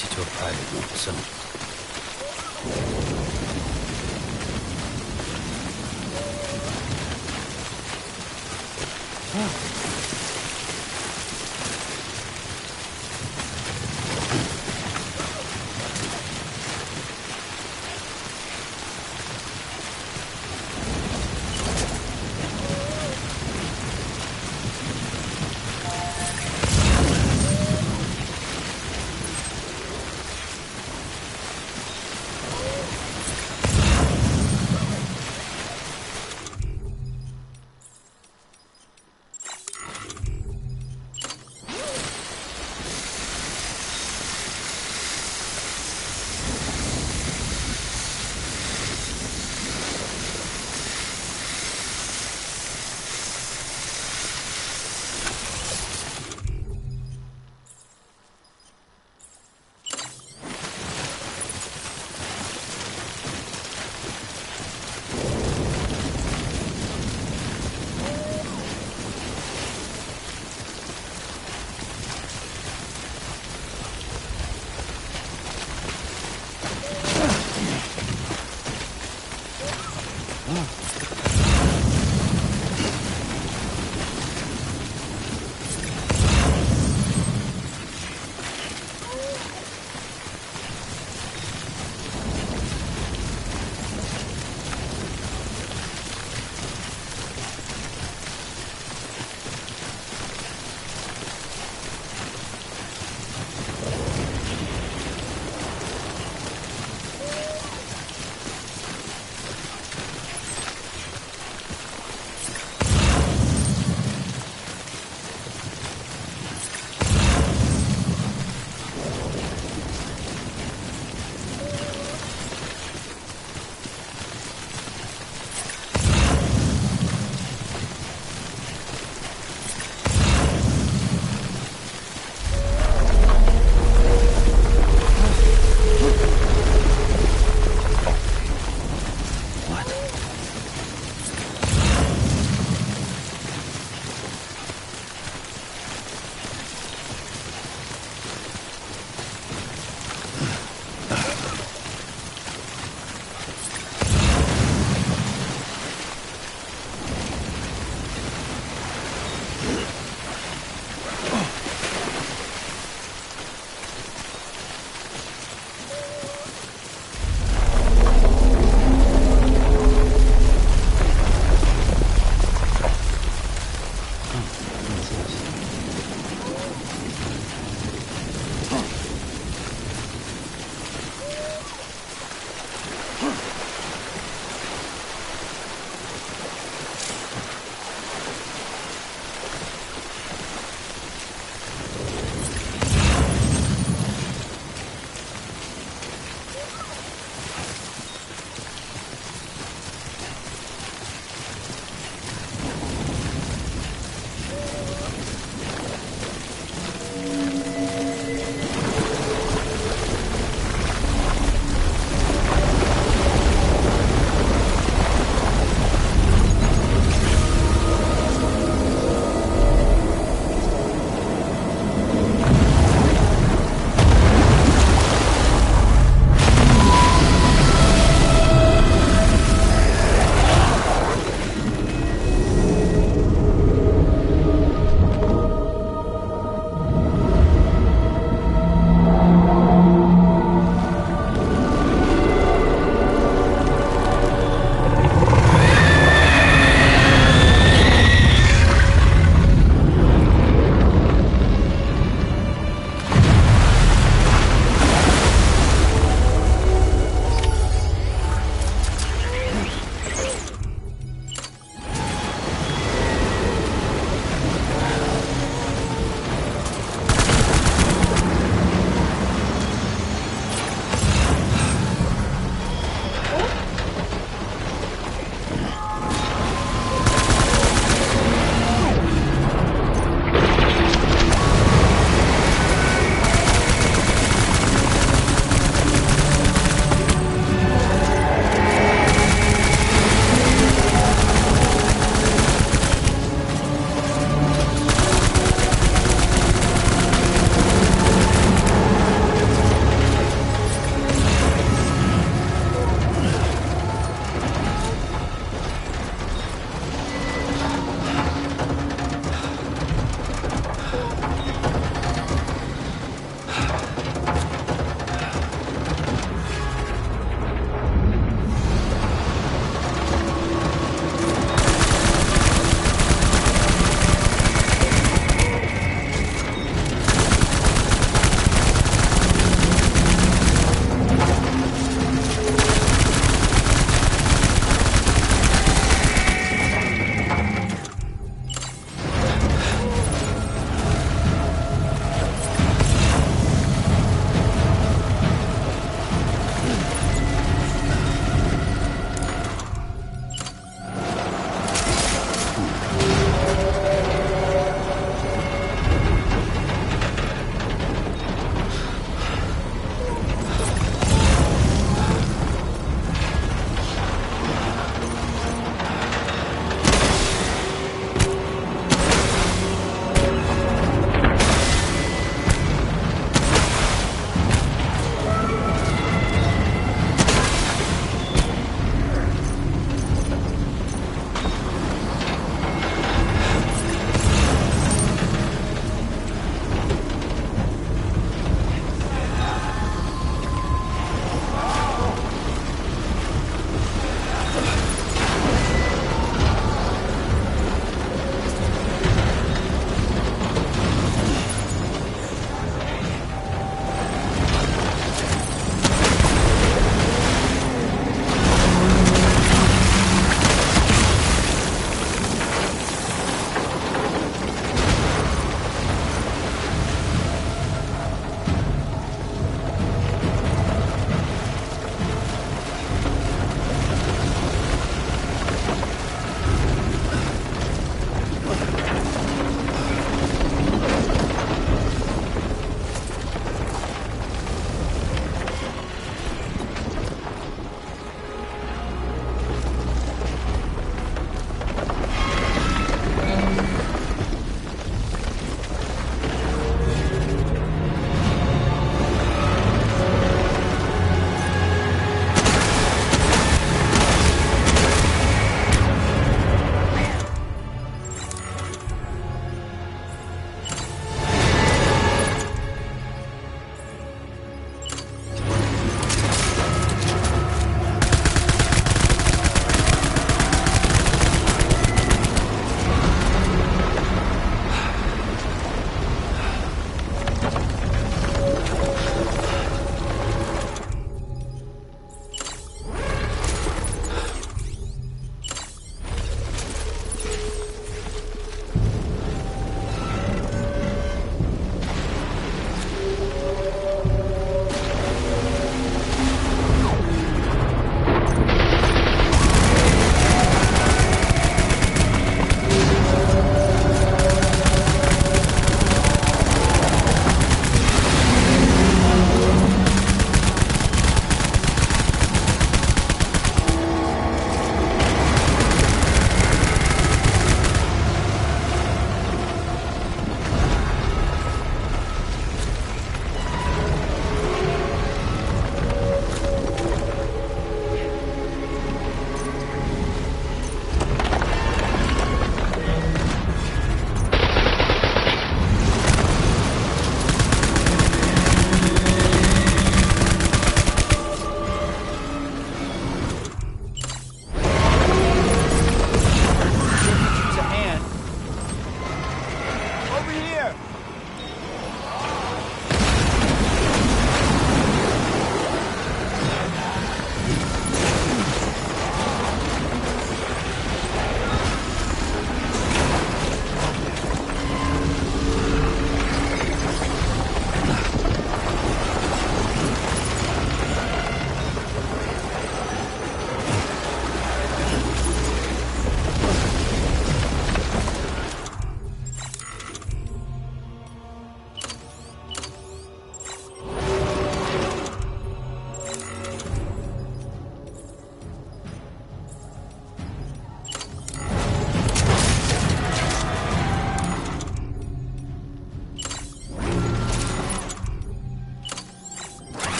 get you to a private room, so...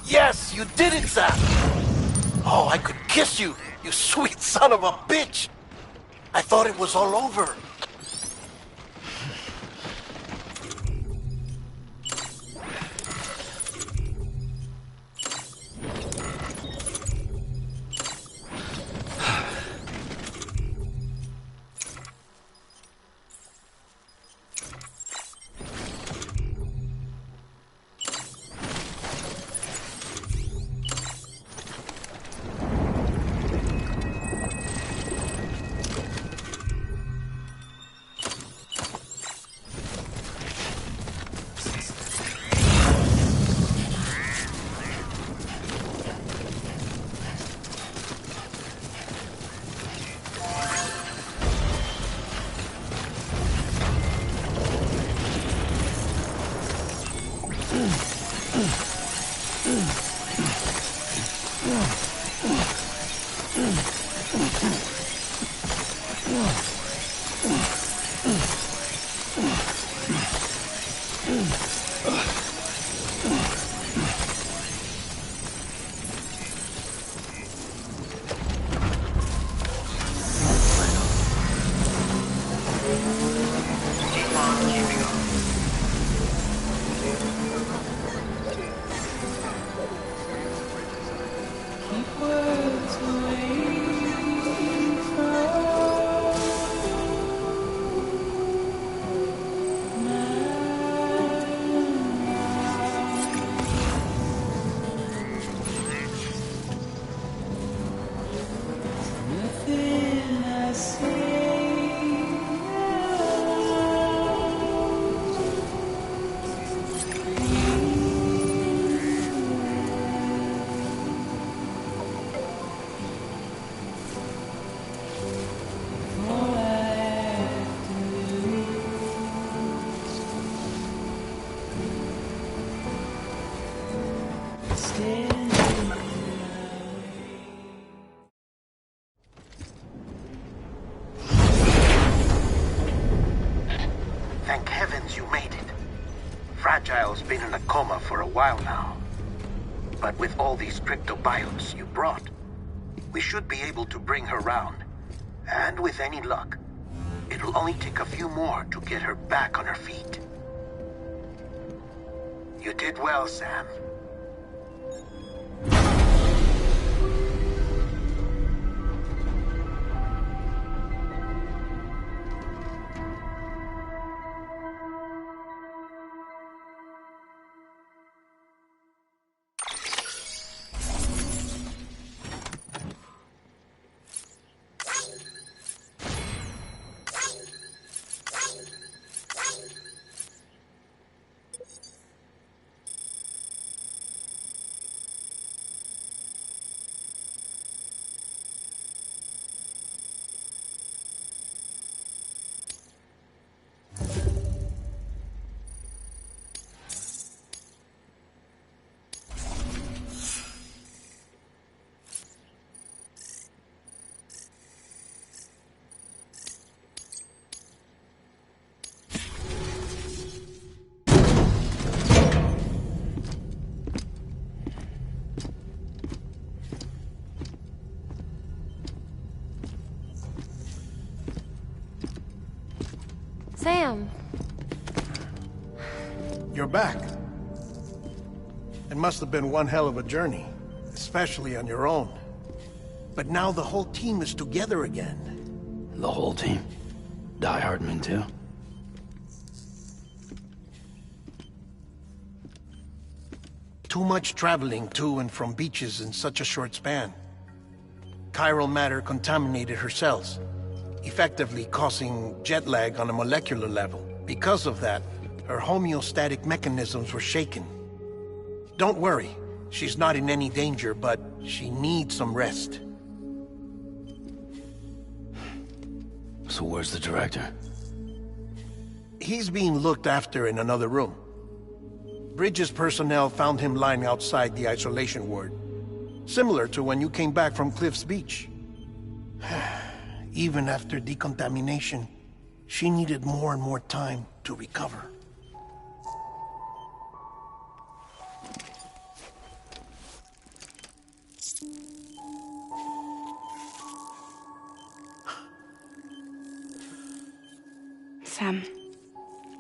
Yes, you did it, Sam! Oh, I could kiss you, you sweet son of a bitch! I thought it was all over. Thank heavens you made it. Fragile's been in a coma for a while now. But with all these cryptobiotes you brought, we should be able to bring her round. And with any luck, it'll only take a few more to get her back on her feet. You did well, Sam. Sam. You're back. It must have been one hell of a journey, especially on your own. But now the whole team is together again. The whole team? Die Hardman too? Too much traveling to and from beaches in such a short span. Chiral matter contaminated her cells, effectively causing jet lag on a molecular level. Because of that, her homeostatic mechanisms were shaken. Don't worry, she's not in any danger, but she needs some rest. So where's the director? He's being looked after in another room. Bridges personnel found him lying outside the isolation ward. Similar to when you came back from Cliff's Beach. Even after decontamination, she needed more and more time to recover. Sam,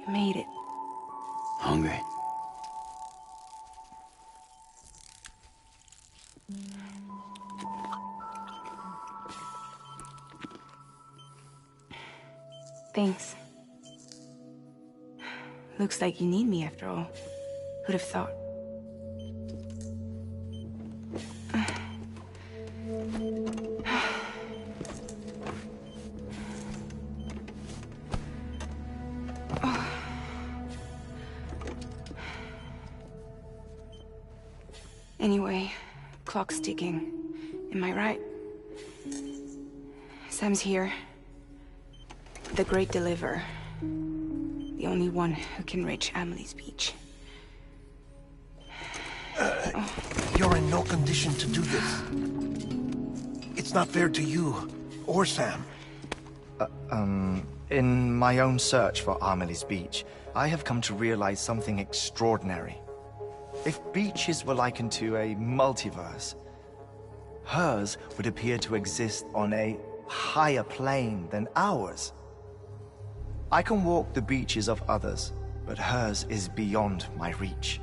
you made it. Hungry? Thanks. Looks like you need me after all. Who'd have thought? Anyway, clock's ticking. Am I right? Sam's here. The Great Deliverer. The only one who can reach Amelie's Beach. You're in no condition to do this. It's not fair to you, or Sam. In my own search for Amelie's Beach, I have come to realize something extraordinary. If beaches were likened to a multiverse, hers would appear to exist on a higher plane than ours. I can walk the beaches of others, but hers is beyond my reach.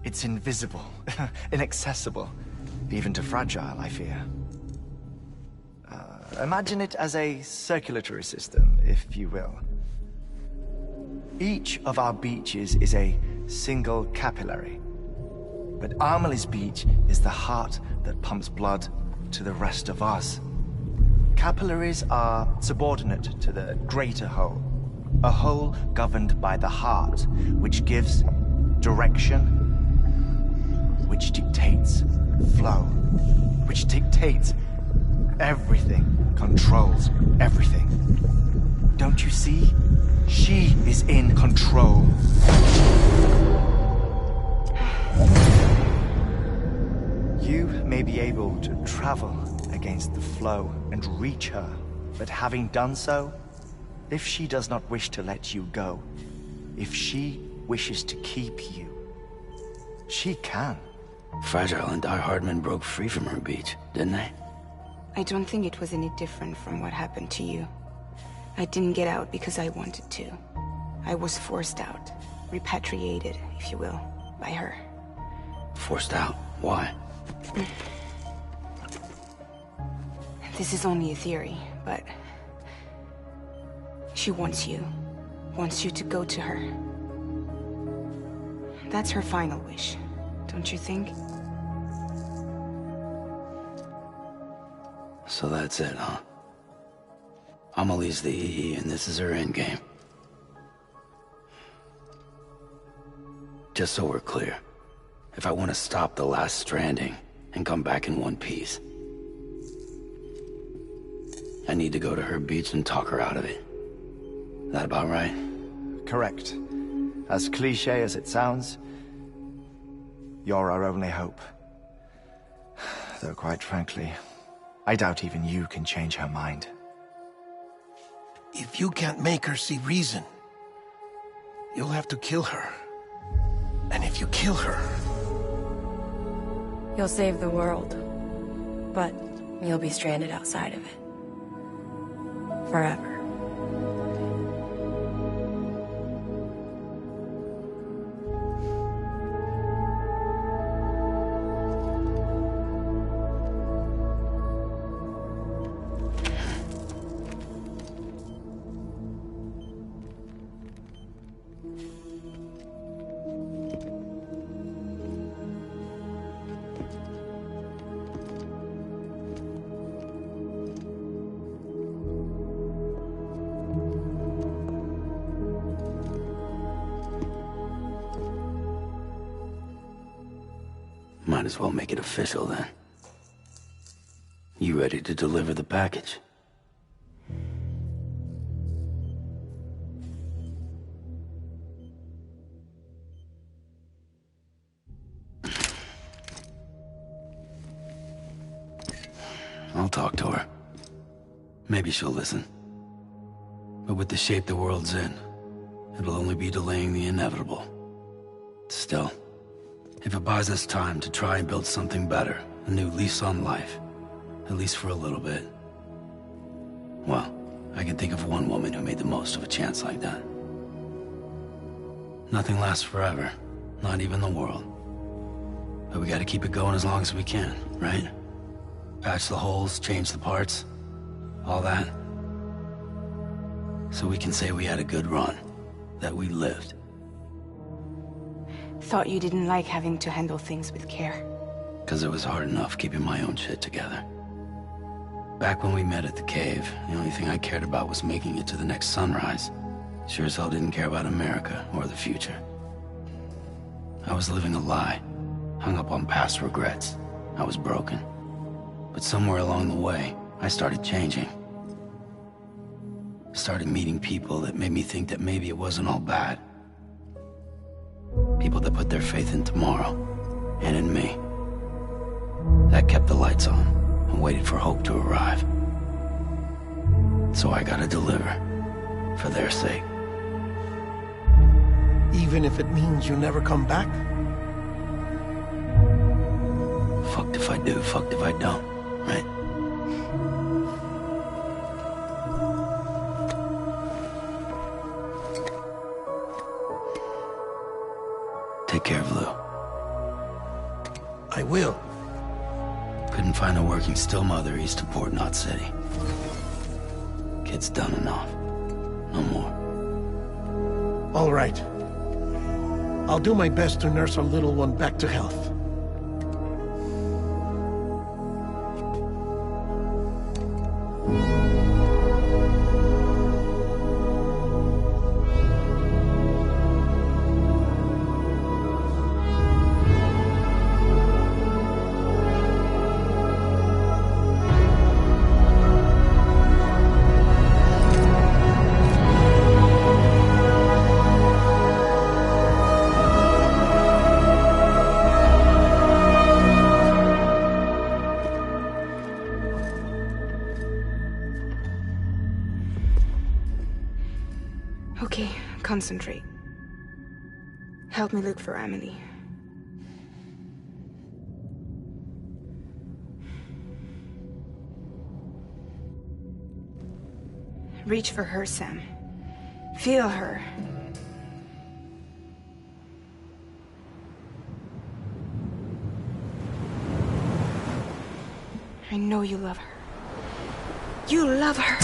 It's invisible, inaccessible, even to Fragile, I fear. Imagine it as a circulatory system, if you will. Each of our beaches is a single capillary, but Amelie's Beach is the heart that pumps blood to the rest of us. Capillaries are subordinate to the greater whole, a whole governed by the heart, which gives direction, which dictates flow, which dictates everything, controls everything. Don't you see? She is in control. You may be able to travel against the flow and reach her, but having done so, if she does not wish to let you go, if she wishes to keep you, she can. Fragile and Die Hardman broke free from her beach, didn't they? I don't think it was any different from what happened to you. I didn't get out because I wanted to. I was forced out. Repatriated, if you will, by her. Forced out? Why? This is only a theory, but... she wants you. Wants you to go to her. That's her final wish, don't you think? So that's it, huh? Amelie's the EE, and this is her endgame. Just so we're clear, if I want to stop the last stranding and come back in one piece, I need to go to her beach and talk her out of it. That about right? Correct. As cliché as it sounds, you're our only hope. Though quite frankly, I doubt even you can change her mind. If you can't make her see reason, you'll have to kill her. And if you kill her... You'll save the world, but you'll be stranded outside of it. Forever. Might as well make it official then. You ready to deliver the package? I'll talk to her. Maybe she'll listen. But with the shape the world's in, it'll only be delaying the inevitable. Still, if it buys us time to try and build something better, a new lease on life, at least for a little bit, well, I can think of one woman who made the most of a chance like that. Nothing lasts forever, not even the world. But we gotta keep it going as long as we can, right? Patch the holes, change the parts, all that. So we can say we had a good run, that we lived. Thought you didn't like having to handle things with care. 'Cause it was hard enough keeping my own shit together. Back when we met at the cave, the only thing I cared about was making it to the next sunrise. Sure as hell didn't care about America or the future. I was living a lie, hung up on past regrets. I was broken. But somewhere along the way, I started changing. Started meeting people that made me think that maybe it wasn't all bad. People that put their faith in tomorrow, and in me. That kept the lights on, and waited for hope to arrive. So I gotta deliver, for their sake. Even if it means you never come back? Fucked if I do, fucked if I don't, right? Take care of Lou. I will. Couldn't find a working still mother east of Port Knot City. Kid's done enough. No more. All right. I'll do my best to nurse our little one back to health. Okay, concentrate. Help me look for Emily. Reach for her, Sam. Feel her. I know you love her. You love her!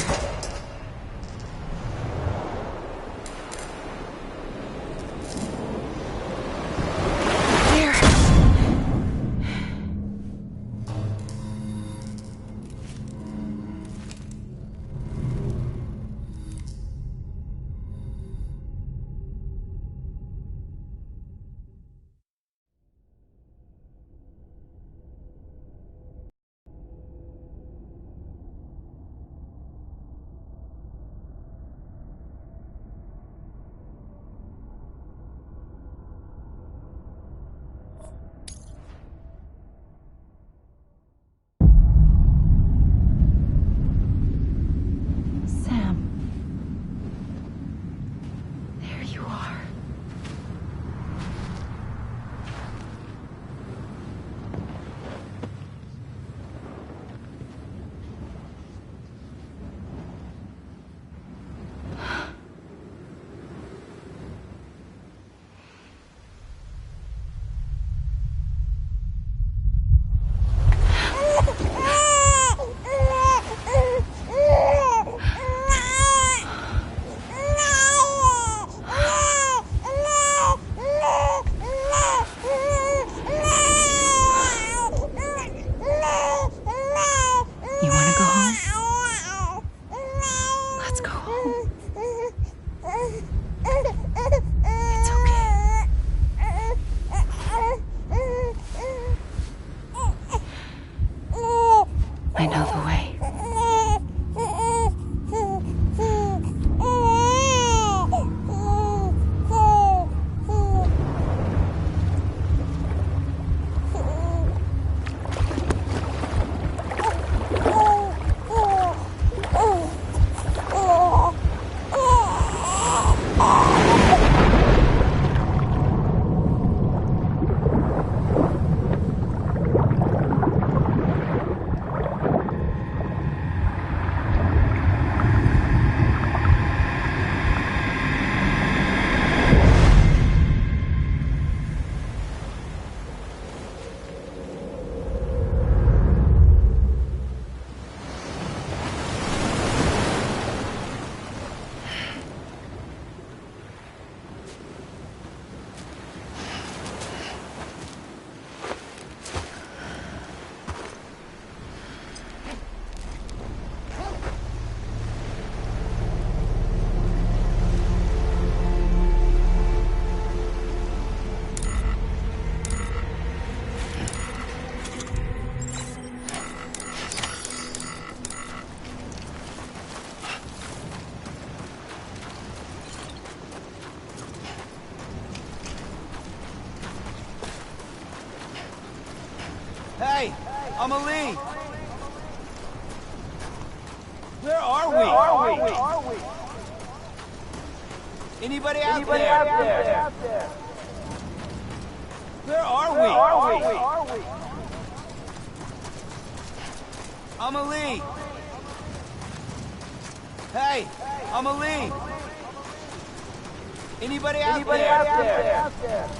I know the way. Hey, Amelie! Where are we? Anybody out there? Where are we? Amelie! Hey, Amelie! Anybody out there?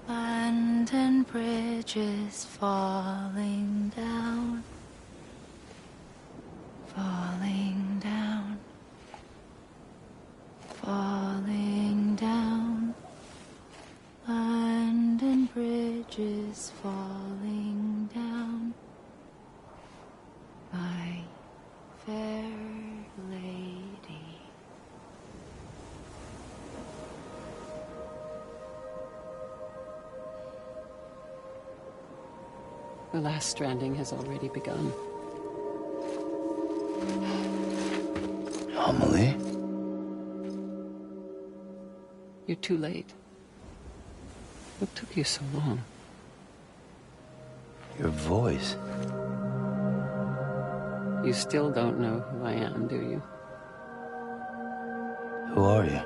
London Bridge is falling down, falling down, falling down. London Bridge is falling down, my fair lady. The last stranding has already begun. Amelie? You're too late. What took you so long? Your voice. You still don't know who I am, do you? Who are you?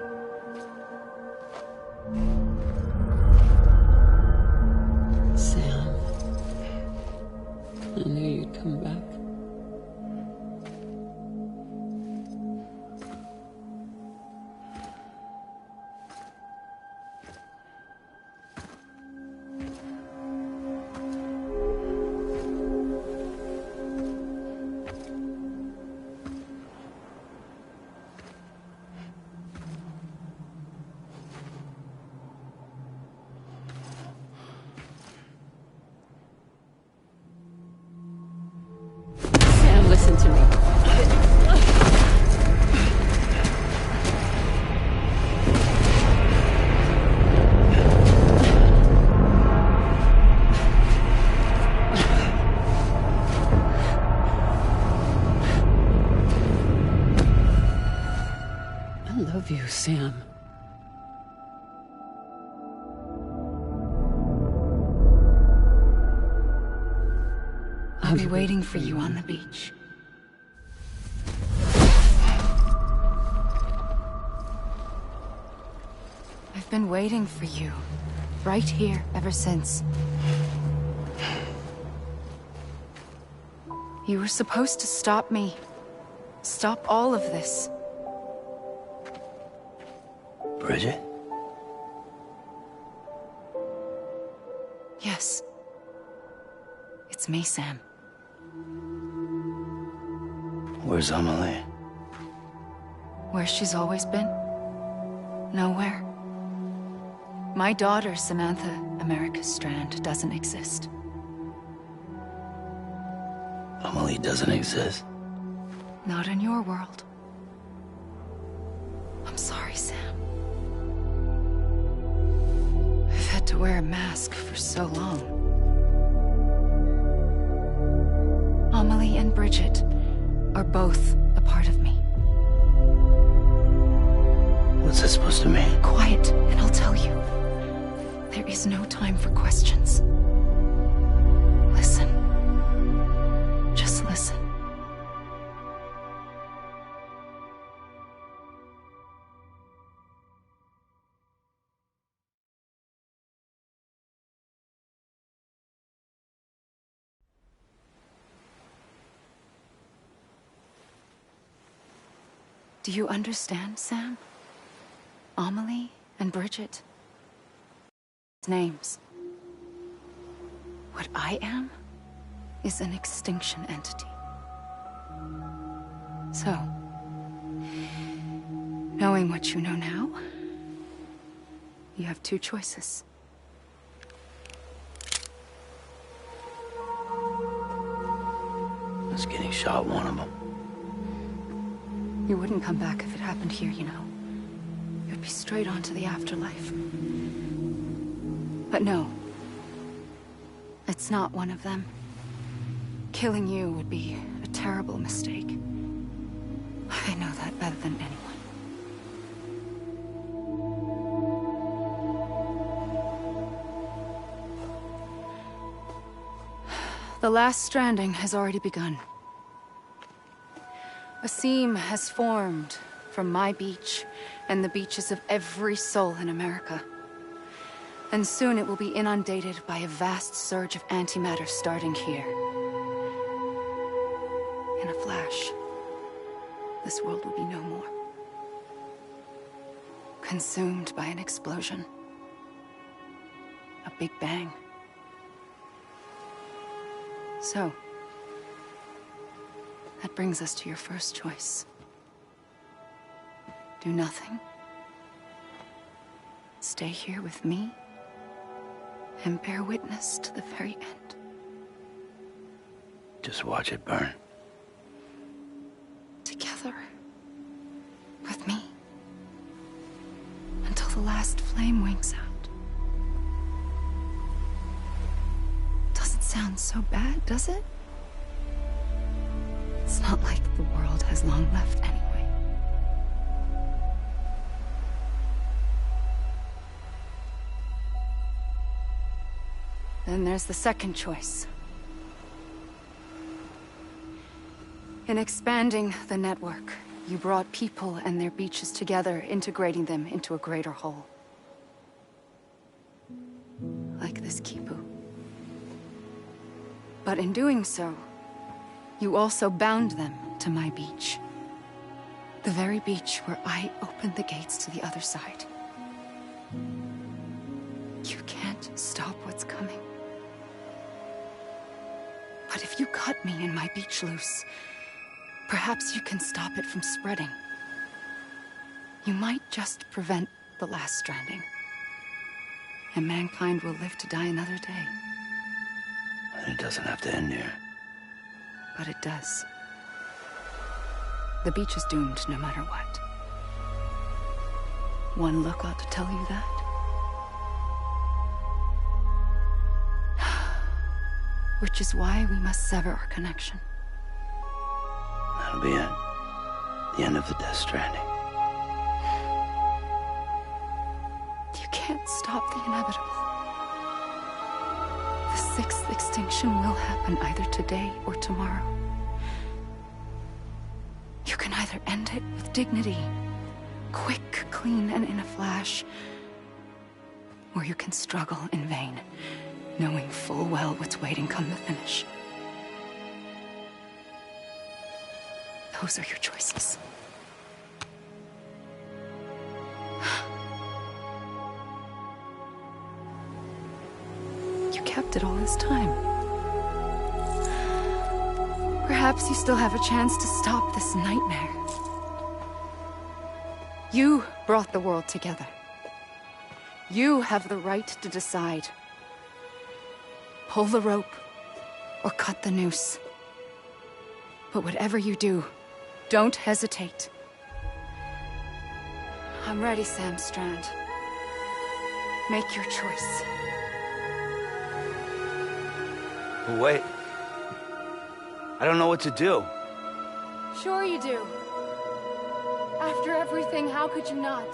Sam. I knew you'd come back. Sam, listen to me. I love you, Sam. I'll be waiting for you on the beach. I've been waiting for you, right here, ever since. You were supposed to stop me. Stop all of this. Bridget? Yes. It's me, Sam. Where's Amelie? Where she's always been? Nowhere. My daughter, Samantha America Strand, doesn't exist. Amelie doesn't exist. Not in your world. I'm sorry, Sam. I've had to wear a mask for so long. Amelie and Bridget are both a part of me. What's that supposed to mean? Quiet, and I'll tell you. There is no time for questions. Listen. Just listen. Do you understand, Sam? Amelie and Bridget. Names. What I am is an extinction entity. So, knowing what you know now, you have two choices. Was getting shot one of them. You wouldn't come back if it happened here, you know. You'd be straight on to the afterlife. But no. It's not one of them. Killing you would be a terrible mistake. I know that better than anyone. The last stranding has already begun. A seam has formed from my beach and the beaches of every soul in America. And soon it will be inundated by a vast surge of antimatter starting here. In a flash, this world will be no more. Consumed by an explosion. A big bang. So, that brings us to your first choice. Do nothing. Stay here with me, and bear witness to the very end. Just watch it burn. Together. With me. Until the last flame winks out. Doesn't sound so bad, does it? It's not like the world has long left anyway. Then there's the second choice. In expanding the network, you brought people and their beaches together, integrating them into a greater whole. Like this Kipu. But in doing so, you also bound them to my beach. The very beach where I opened the gates to the other side. You can't stop what's coming. But if you cut me and my beach loose, perhaps you can stop it from spreading. You might just prevent the last stranding. And mankind will live to die another day. And it doesn't have to end here. But it does. The beach is doomed no matter what. One look ought to tell you that. Which is why we must sever our connection. That'll be it. The end of the Death Stranding. You can't stop the inevitable. The sixth extinction will happen either today or tomorrow. You can either end it with dignity, quick, clean, and in a flash, or you can struggle in vain, knowing full well what's waiting come the finish. Those are your choices. You kept it all this time. Perhaps you still have a chance to stop this nightmare. You brought the world together. You have the right to decide. Pull the rope, or cut the noose. But whatever you do, don't hesitate. I'm ready, Sam Strand. Make your choice. But wait. I don't know what to do. Sure you do. After everything, how could you not?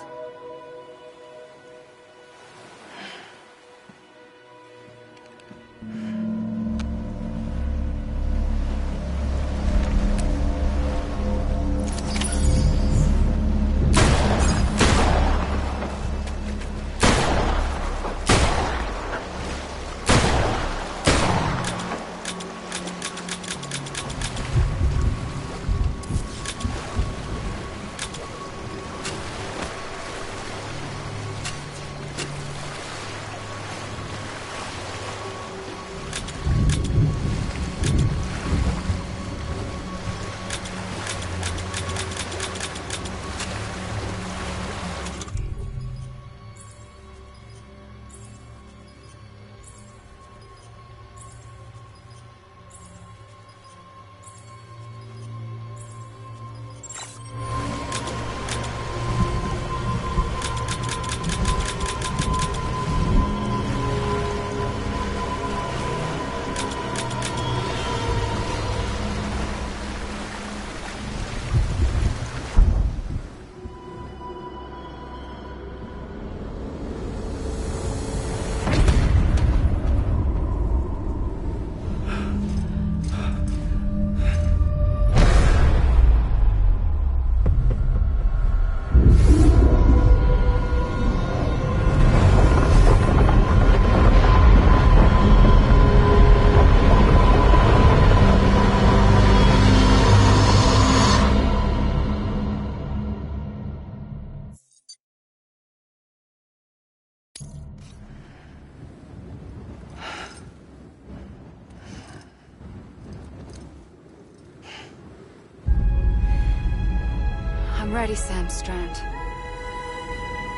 I'm ready, Sam Strand.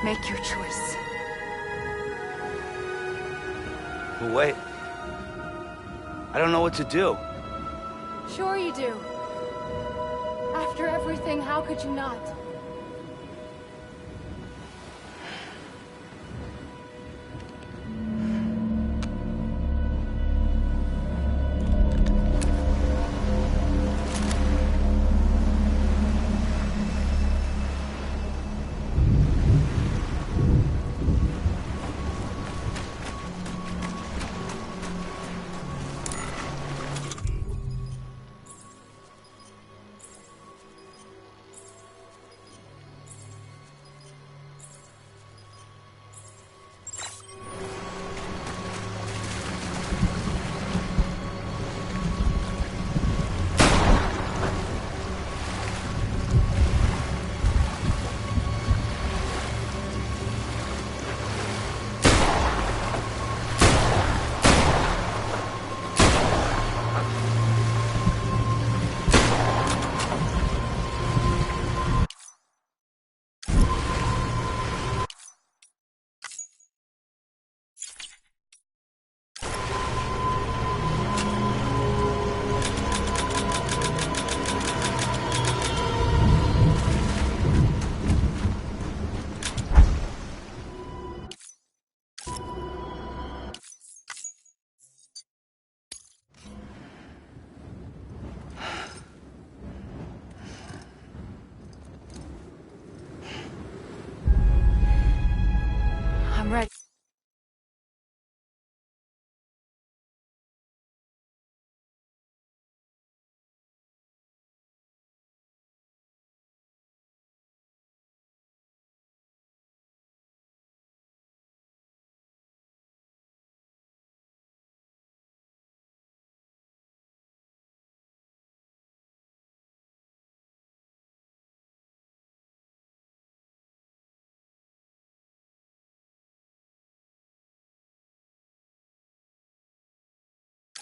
Make your choice. But wait. I don't know what to do. Sure you do. After everything, how could you not? I'm ready.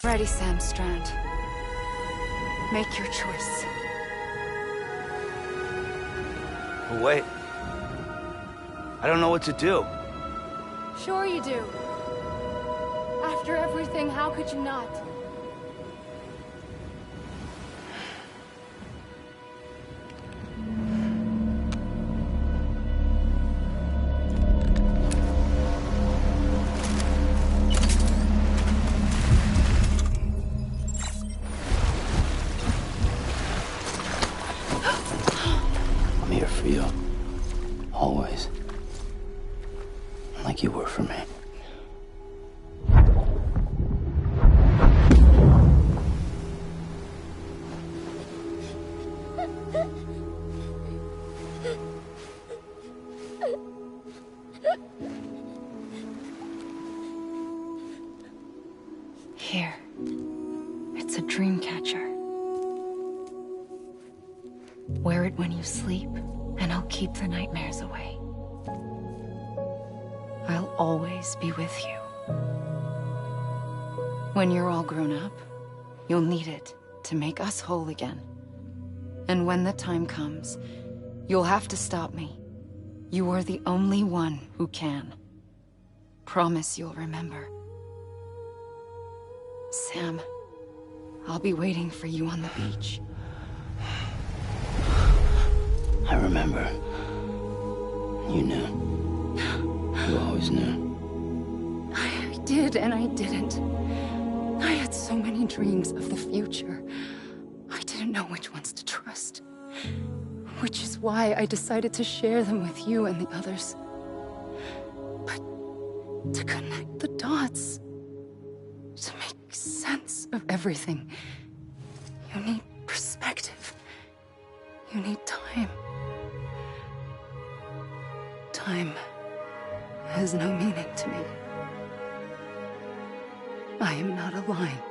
Ready, Sam Strand. Make your choice. But wait. I don't know what to do. Sure you do. After everything, how could you not? I'm here for you. Always. Like you were for me. Here. It's a dream catcher. Wear it when you sleep, and I'll keep the nightmares away. I'll always be with you. When you're all grown up, you'll need it to make us whole again. And when the time comes, you'll have to stop me. You are the only one who can. Promise you'll remember. Sam, I'll be waiting for you on the beach. I remember. You knew. You always knew. I did and I didn't. I had so many dreams of the future. I didn't know which ones to trust. Which is why I decided to share them with you and the others. But to connect the dots, to make sense of everything, you need perspective. You need time. Time has no meaning to me. I am not a line.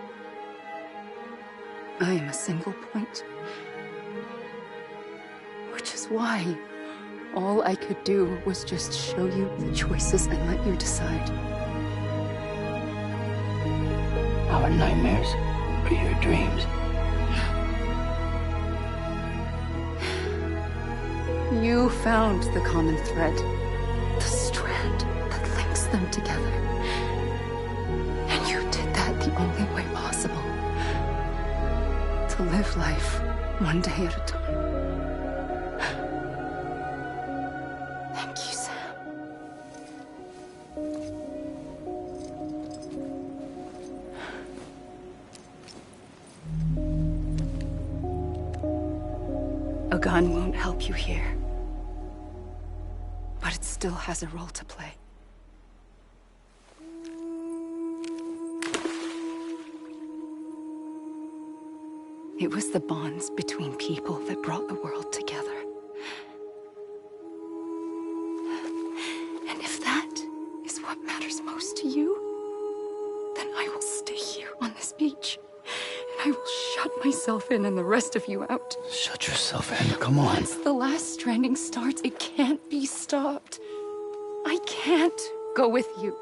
I am a single point. Which is why all I could do was just show you the choices and let you decide. Our nightmares or your dreams? You found the common thread, the strand that links them together. And you did that the only way possible. To live life one day at a time. Thank you, Sam. A gun won't help you here. But it still has a role to play. It was the bonds between people that brought the world together. And if that is what matters most to you, then I will stay here on this beach. And I will shut myself in and the rest of you out. Shut yourself in, come on. Once the last stranding starts, it can't be stopped. I can't go with you.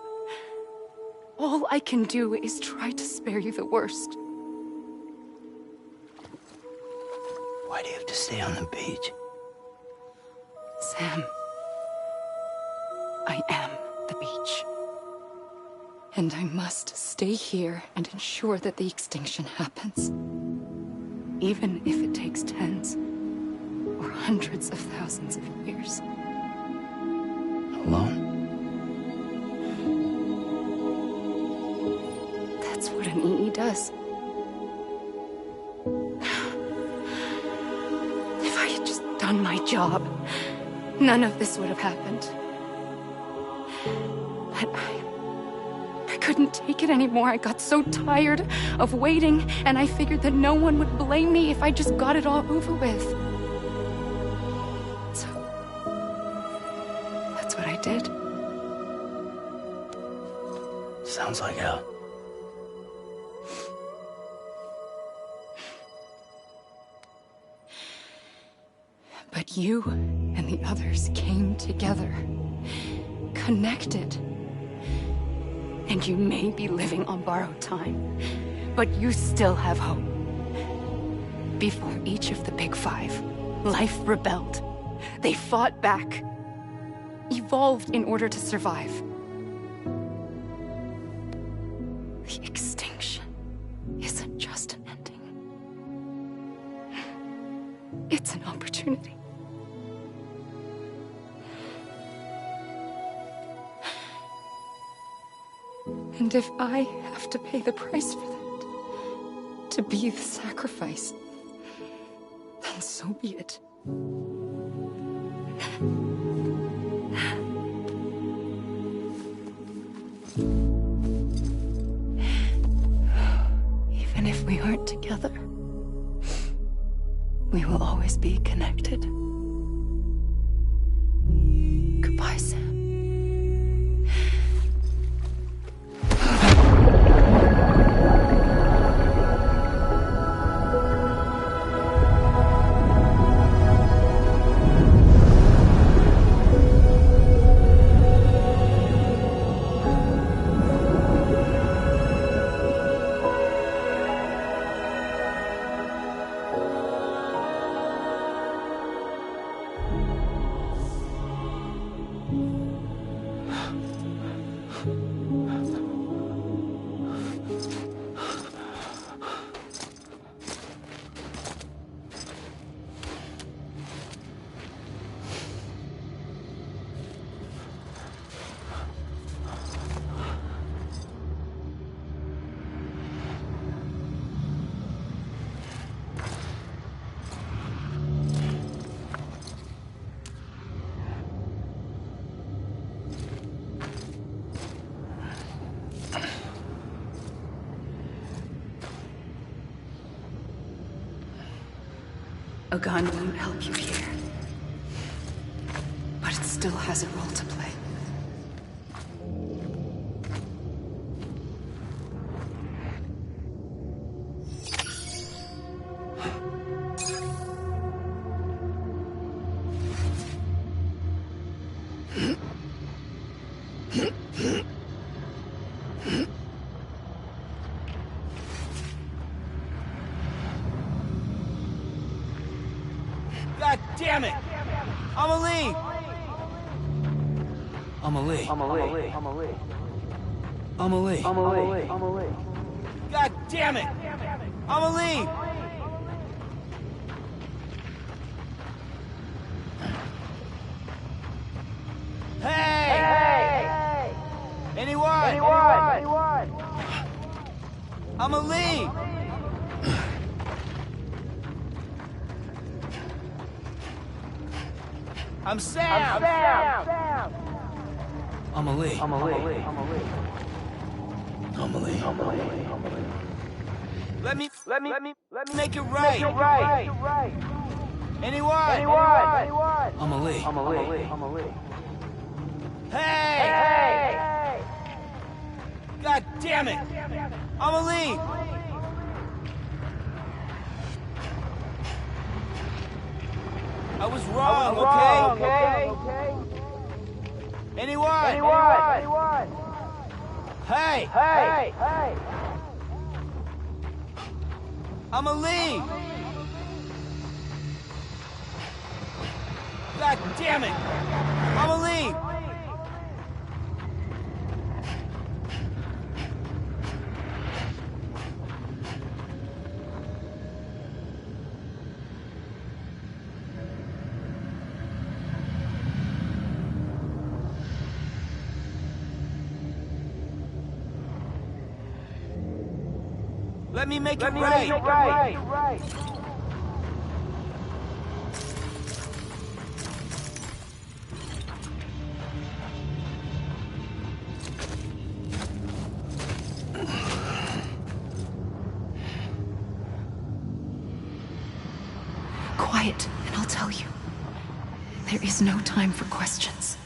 All I can do is try to spare you the worst. Why do you have to stay on the beach? Sam, I am the beach. And I must stay here and ensure that the extinction happens. Even if it takes tens or hundreds of thousands of years. Alone? That's what an EE does. If I had just done my job, none of this would have happened. But I couldn't take it anymore. I got so tired of waiting, and I figured that no one would blame me if I just got it all over with. So, that's what I did. Sounds like hell. But you and the others came together, connected. And you may be living on borrowed time, but you still have hope. Before each of the Big Five, life rebelled. They fought back, evolved in order to survive. The extinction isn't just an ending. It's an opportunity. And if I have to pay the price for that, to be the sacrifice, then so be it. Even if we aren't together, we will always be connected. Goodbye, Sam. A gun won't help you here. But it still has a role to play. God damn it! Amelie! Amelie. Amelie. Amelie. God damn it! Amelie! Hey! Anyone? Amelie! I'm Sam! Amelie. Let me make it right. Anyone? Amelie. Hey! God damn it! Amelie! I was wrong, okay? Anyone? Hey! Amelie! God damn it! Amelie! Let me make it right. Quiet, and I'll tell you. There is no time for questions.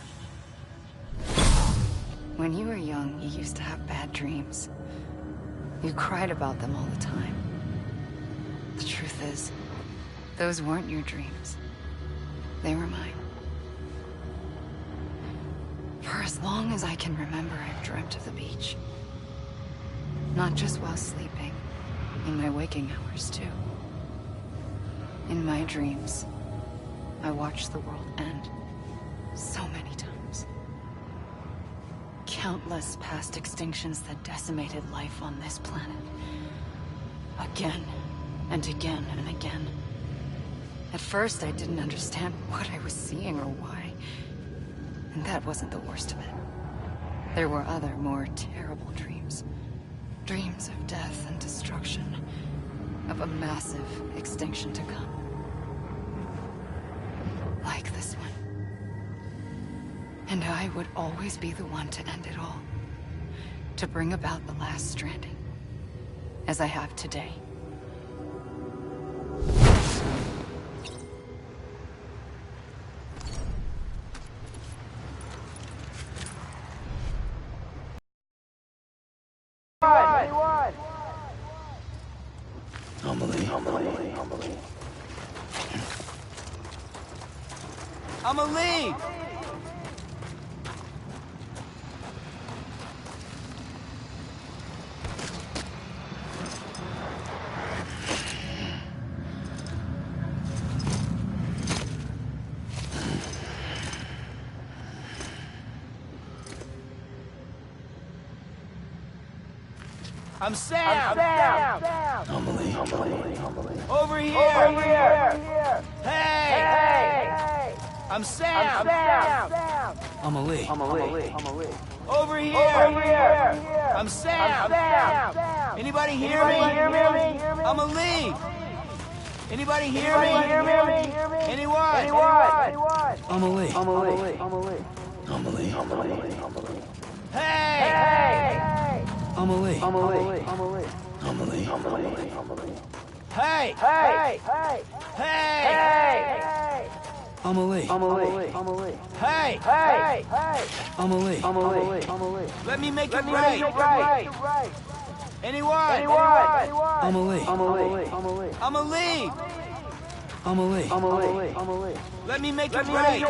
When you were young, you used to have bad dreams. You cried about them all the time. The truth is, those weren't your dreams. They were mine. For as long as I can remember, I've dreamt of the beach. Not just while sleeping, in my waking hours too. In my dreams, I watched the world end so many times. Countless past extinctions that decimated life on this planet. Again, and again, and again. At first, I didn't understand what I was seeing or why. And that wasn't the worst of it. There were other, more terrible dreams. Dreams of death and destruction. Of a massive extinction to come. Like this one. And I would always be the one to end it all. To bring about the last stranding. As I have today. Amelie! I'm Sam! Amelie. Over here! Hey! I'm Sam! Amelie. Over here! I'm Sam! Anybody hear me? Amelie! Anybody hear me? Anyone? Amelie. Hey! Amelie. Hey! Hey! Amelie. Hey! Amelie. Let me make it right. Anyone? Amelie. Let me make it right.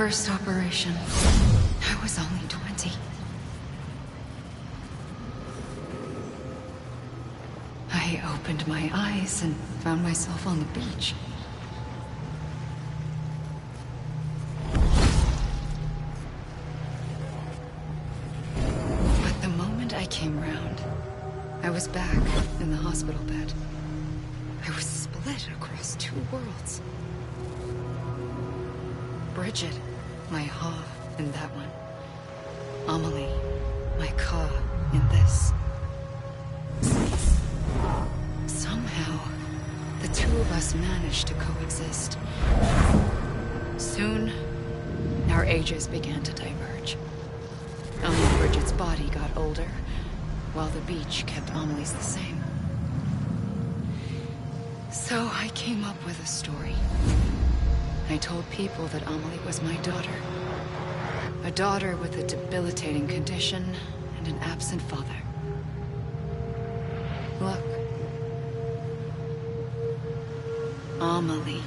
first operation, I was only 20. I opened my eyes and found myself on the beach. But the moment I came round, I was back in the hospital bed. I was split across two worlds. Bridget, my Ha in that one. Amelie, my Ka in this. Somehow, the two of us managed to coexist. Soon, our ages began to diverge. Only Bridget's body got older, while the beach kept Amelie's the same. So I came up with a story. I told people that Amelie was my daughter. A daughter with a debilitating condition and an absent father. Look. Amelie.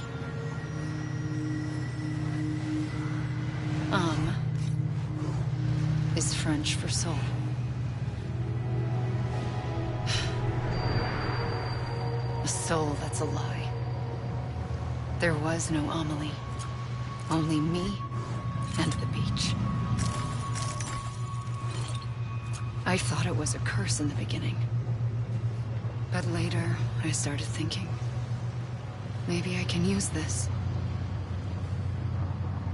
Âme is French for soul. A soul that's a lie. There was no Amelie. Only me and the beach. I thought it was a curse in the beginning. But later, I started thinking, maybe I can use this.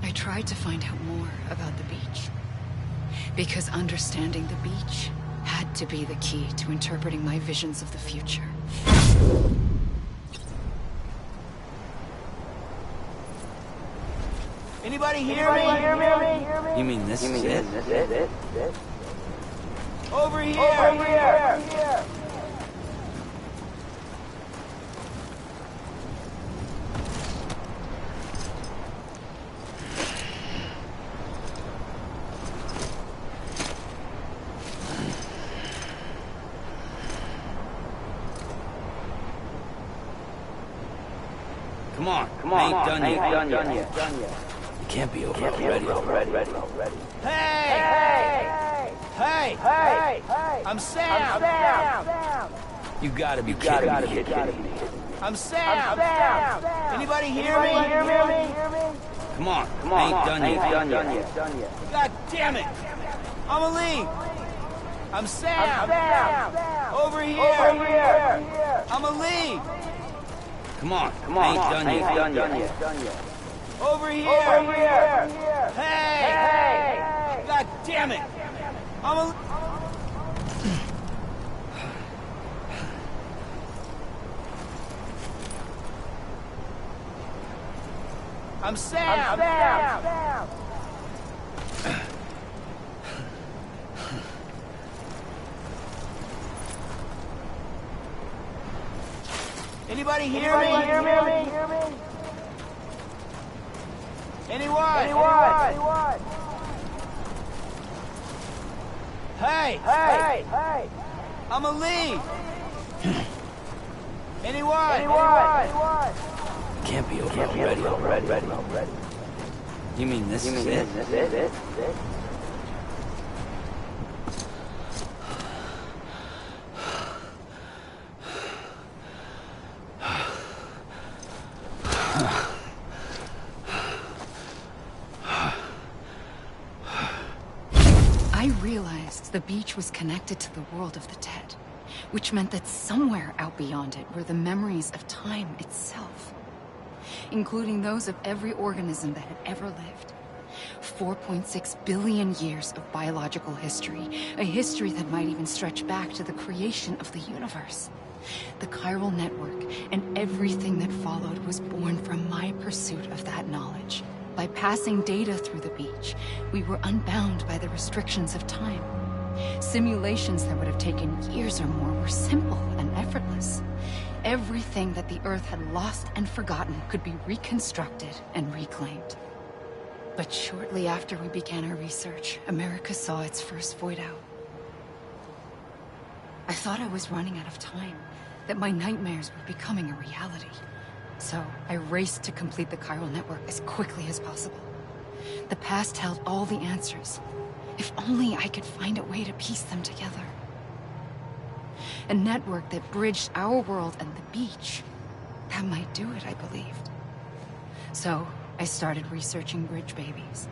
I tried to find out more about the beach. Because understanding the beach had to be the key to interpreting my visions of the future. Anybody hear me? You mean this is it? Over here! Come on, ain't done yet. You can't be over already. Hey! I'm Sam! You gotta be kidding me. I'm Sam! Anybody hear me? Come on, ain't done yet. God damn it! Amelie! I'm Sam! Over here! Amelie! Come on, ain't done yet. Over here! Hey! God damn it! Amelie! I'm Sam! Anybody hear me? Anyone? Hey! Amelie! Anyone? Can't be over already. You mean this is it? I realized the beach was connected to the world of the dead, which meant that somewhere out beyond it were the memories of time itself, including those of every organism that had ever lived. 4.6 billion years of biological history, a history that might even stretch back to the creation of the universe. The chiral network and everything that followed was born from my pursuit of that knowledge. By passing data through the beach, we were unbound by the restrictions of time. Simulations that would have taken years or more were simple and effortless. Everything that the Earth had lost and forgotten could be reconstructed and reclaimed. But shortly after we began our research, America saw its first void out. I thought I was running out of time, that my nightmares were becoming a reality. So I raced to complete the chiral network as quickly as possible. The past held all the answers. If only I could find a way to piece them together. A network that bridged our world and the beach. That might do it, I believed. So, I started researching bridge babies.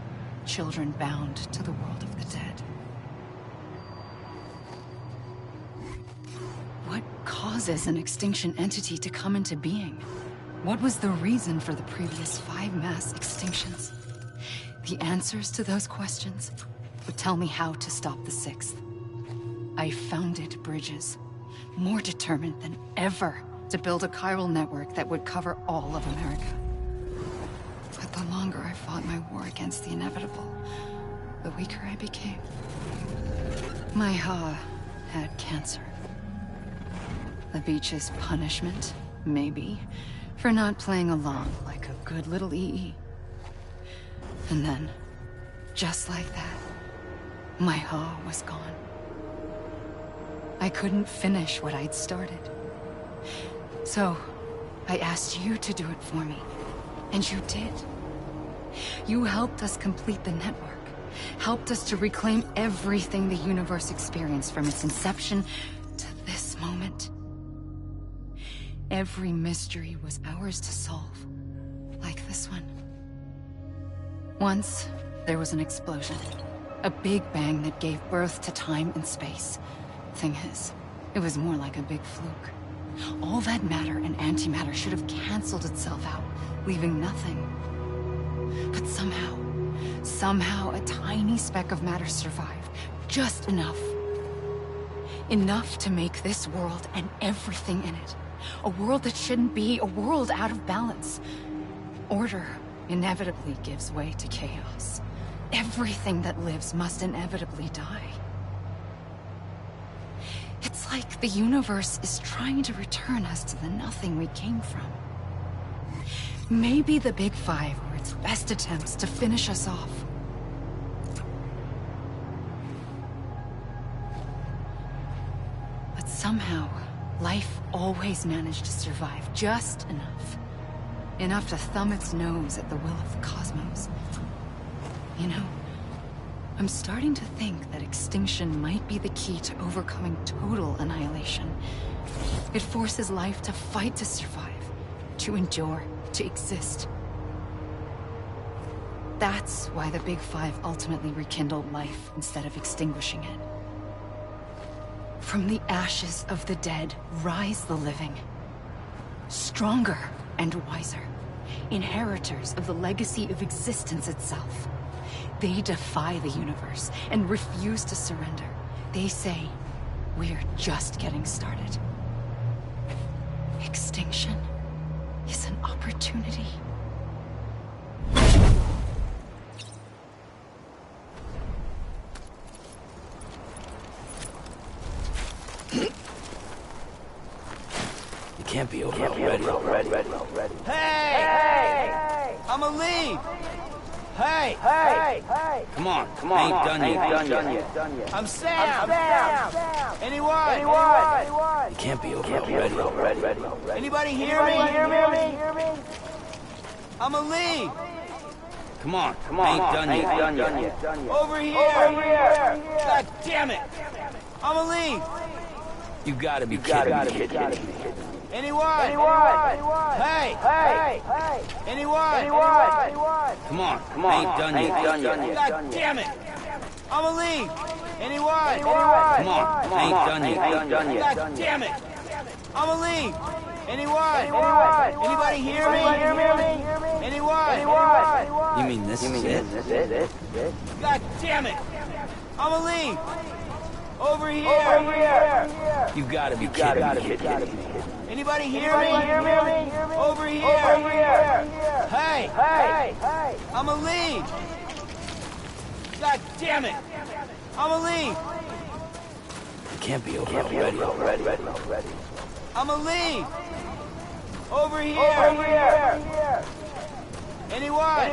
Children bound to the world of the dead. What causes an extinction entity to come into being? What was the reason for the previous 5 mass extinctions? The answers to those questions would tell me how to stop the 6th. I founded bridges, more determined than ever to build a chiral network that would cover all of America. But the longer I fought my war against the inevitable, the weaker I became. My Ha had cancer. The beach's punishment, maybe, for not playing along like a good little EE. And then, just like that, my Ha was gone. I couldn't finish what I'd started. So, I asked you to do it for me. And you did. You helped us complete the network. Helped us to reclaim everything the universe experienced from its inception to this moment. Every mystery was ours to solve. Like this one. Once, there was an explosion. A big bang that gave birth to time and space. Thing is, it was more like a big fluke. All that matter and antimatter should have canceled itself out, leaving nothing. But somehow a tiny speck of matter survived. Just enough. Enough to make this world and everything in it. A world that shouldn't be, a world out of balance. Order inevitably gives way to chaos. Everything that lives must inevitably die. It's like the universe is trying to return us to the nothing we came from. Maybe the Big Five were its best attempts to finish us off. But somehow, life always managed to survive just enough. Enough to thumb its nose at the will of the cosmos. You know, I'm starting to think that extinction might be the key to overcoming total annihilation. It forces life to fight to survive, to endure, to exist. That's why the Big Five ultimately rekindled life instead of extinguishing it. From the ashes of the dead rise the living. Stronger and wiser. Inheritors of the legacy of existence itself. They defy the universe and refuse to surrender. They say, we're just getting started. Extinction is an opportunity. You can't be over already. Hey! I'ma leave! Hey! Come on. Ain't done yet. I'm Sam! Anyone? You can't be over already. Anybody hear me? I'ma leave! Come on. Ain't done yet. Over here! God damn it! I'ma leave! You gotta be kidding me. Anyone? Hey! Anyone? Come on. Ain't done yet. God damn it! I'ma leave! Anyone? Come on. Ain't done yet. God damn it! I'ma leave! Anyone? Anybody hear me? Anyone? You mean this is it? God damn it! I'ma leave! Over here! You gotta be kidding me. Anybody hear me? Over here! Hey! I'ma leave! God damn it! I'ma leave! You can't be over already. I'ma leave! Over here! Anyone?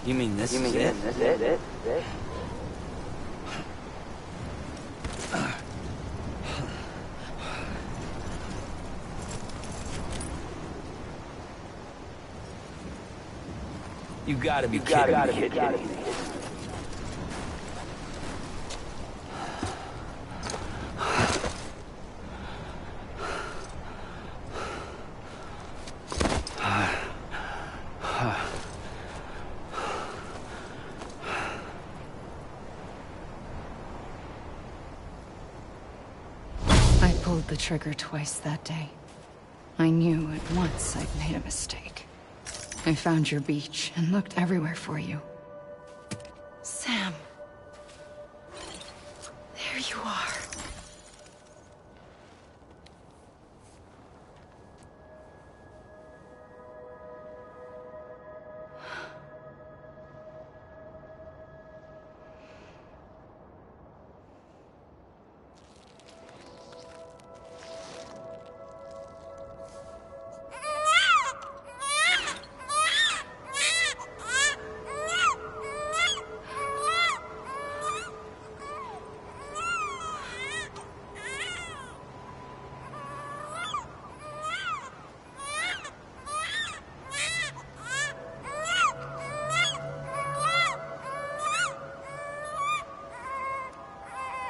You mean this is it? You gotta be kidding me. I pulled the trigger twice that day. I knew at once I'd made a mistake. I found your beach and looked everywhere for you. Sam. There you are.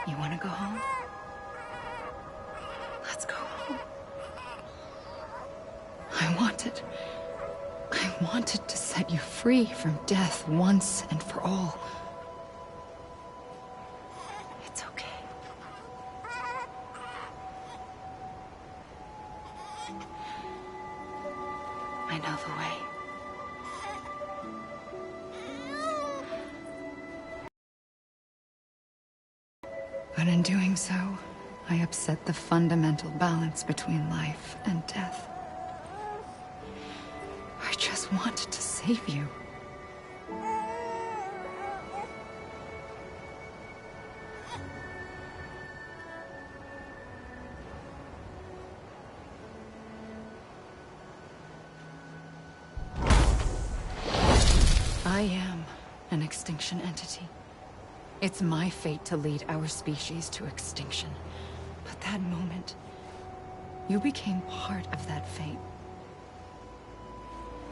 You want to go home? Let's go home. I wanted to set you free from death once and for all. It's okay. I know the way. But in doing so, I upset the fundamental balance between life and death. I just wanted to save you. I am an extinction entity. It's my fate to lead our species to extinction. But that moment, you became part of that fate.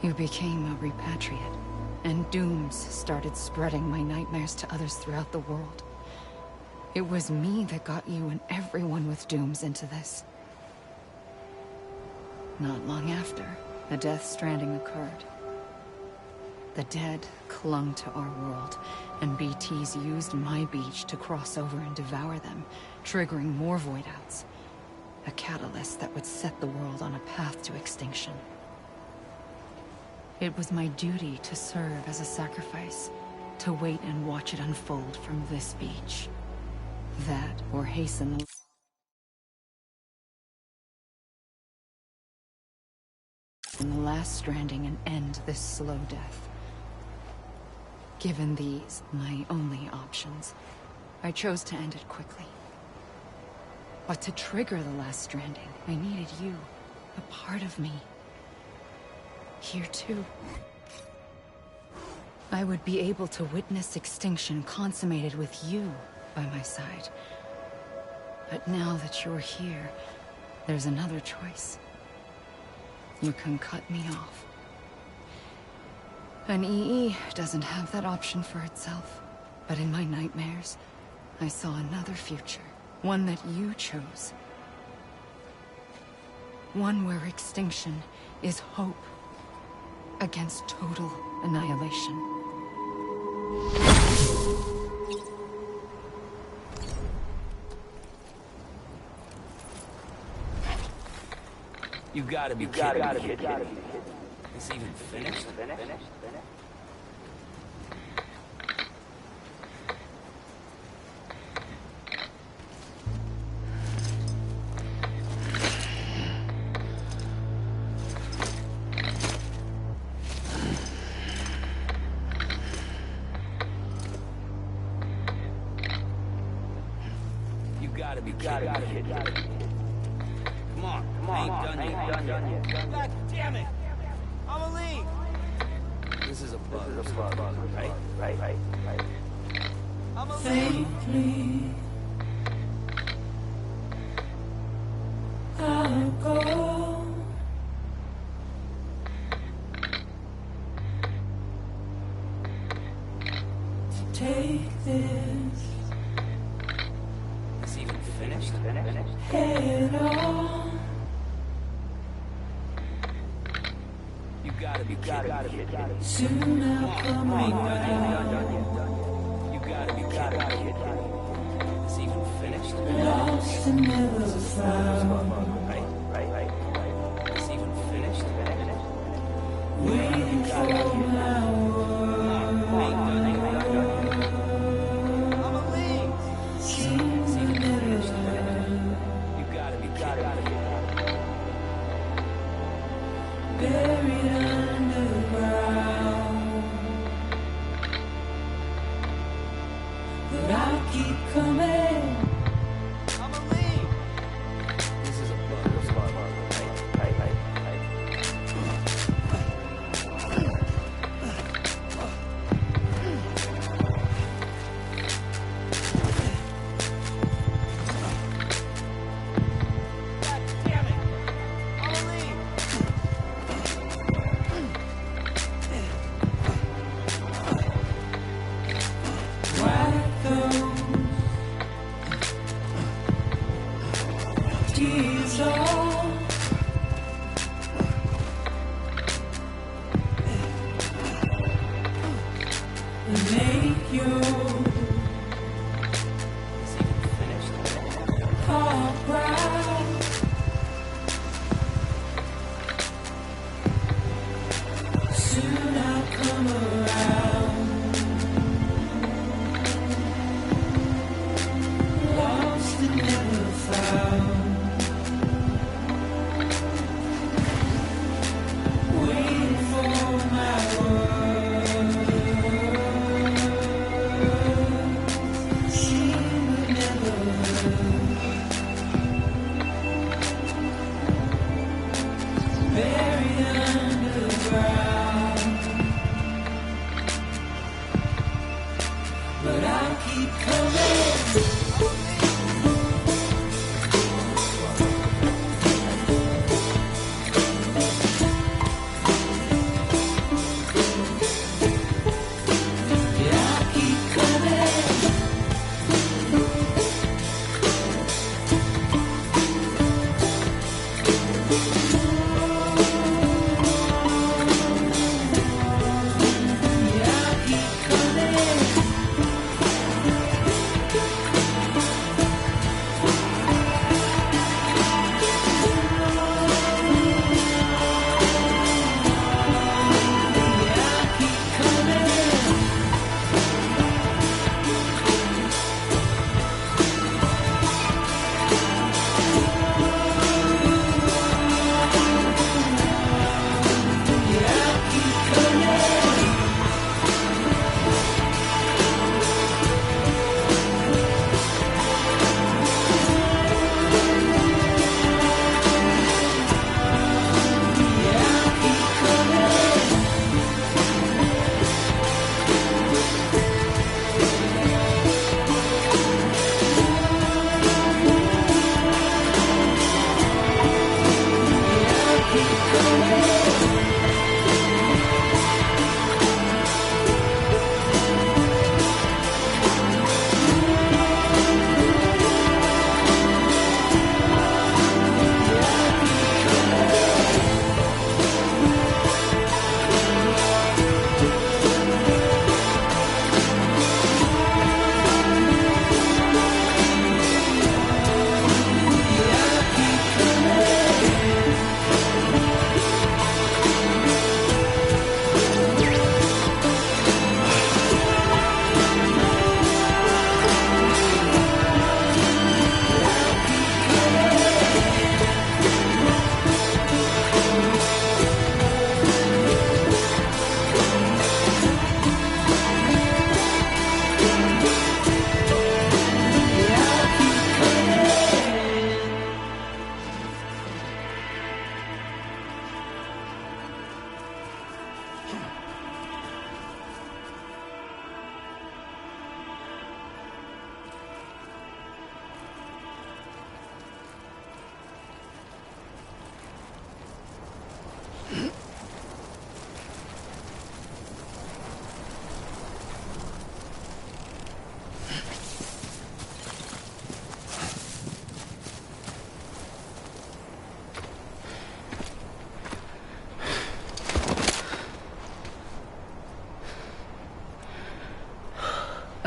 You became a repatriate, and dooms started spreading my nightmares to others throughout the world. It was me that got you and everyone with dooms into this. Not long after, the Death Stranding occurred. The dead clung to our world, and BTs used my beach to cross over and devour them, triggering more void outs. A catalyst that would set the world on a path to extinction. It was my duty to serve as a sacrifice, to wait and watch it unfold from this beach. That, or hasten the last stranding and end this slow death. Given these, my only options, I chose to end it quickly. But to trigger the last stranding, I needed you, a part of me. Here too. I would be able to witness extinction consummated with you by my side. But now that you're here, there's another choice. You can cut me off. An EE doesn't have that option for itself. But in my nightmares, I saw another future. One that you chose. One where extinction is hope against total annihilation. You gotta be kidding me. Is even finished? You gotta be kidding me. Come on, I ain't done yet. God damn it! Amelie! This is a bug, right? Faintly, I go. take this. Is even finished? Head on. You gotta be kidding. Soon I'll come around. You gotta be kidding. Is even finished? Lost and never found. Right. Is even finished? Waiting for my word. Seems you never. You gotta be kidding. Buried underground, but I'll keep coming. I'ma leave. This is a bug. Right. God damn it! I'ma leave.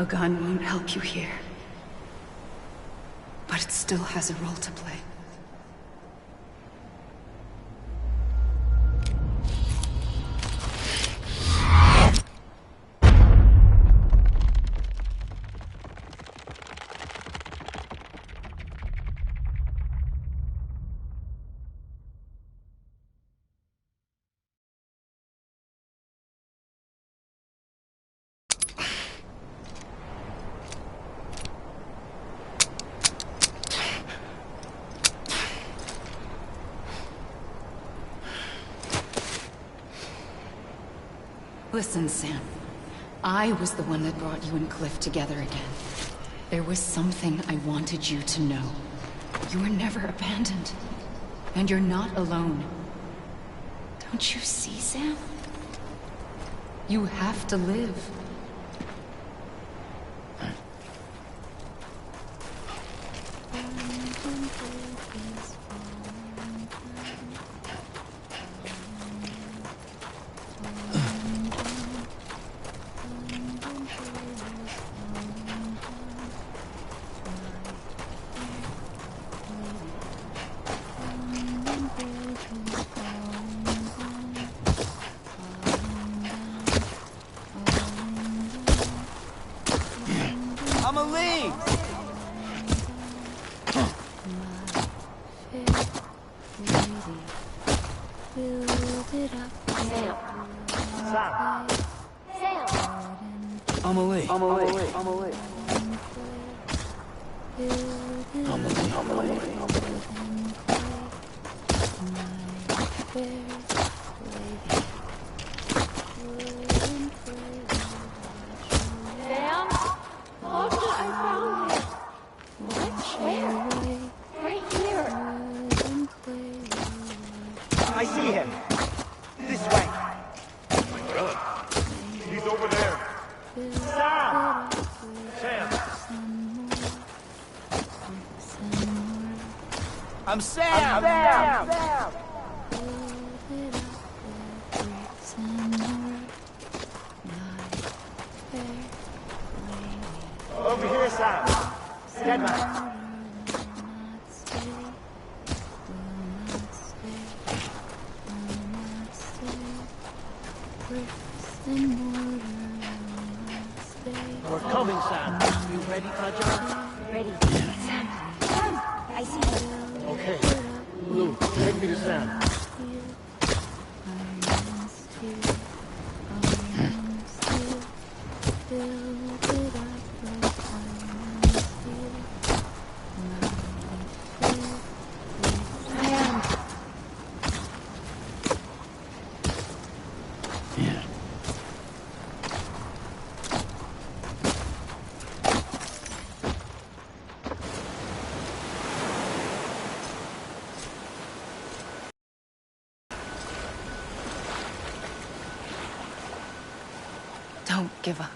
A gun won't help you here. But it still has a role to play. Listen, Sam. I was the one that brought you and Cliff together again. There was something I wanted you to know. You were never abandoned. And you're not alone. Don't you see, Sam? You have to live. Amelie! Sam. Amelie. I see him. This way. He's over there. Sam! I'm Sam! Over here, Sam. Stand back. We're coming, Sam. You ready, Fragile? Ready. Sam. Sam! I see him. Okay. Lou, take me to Sam. Don't give up.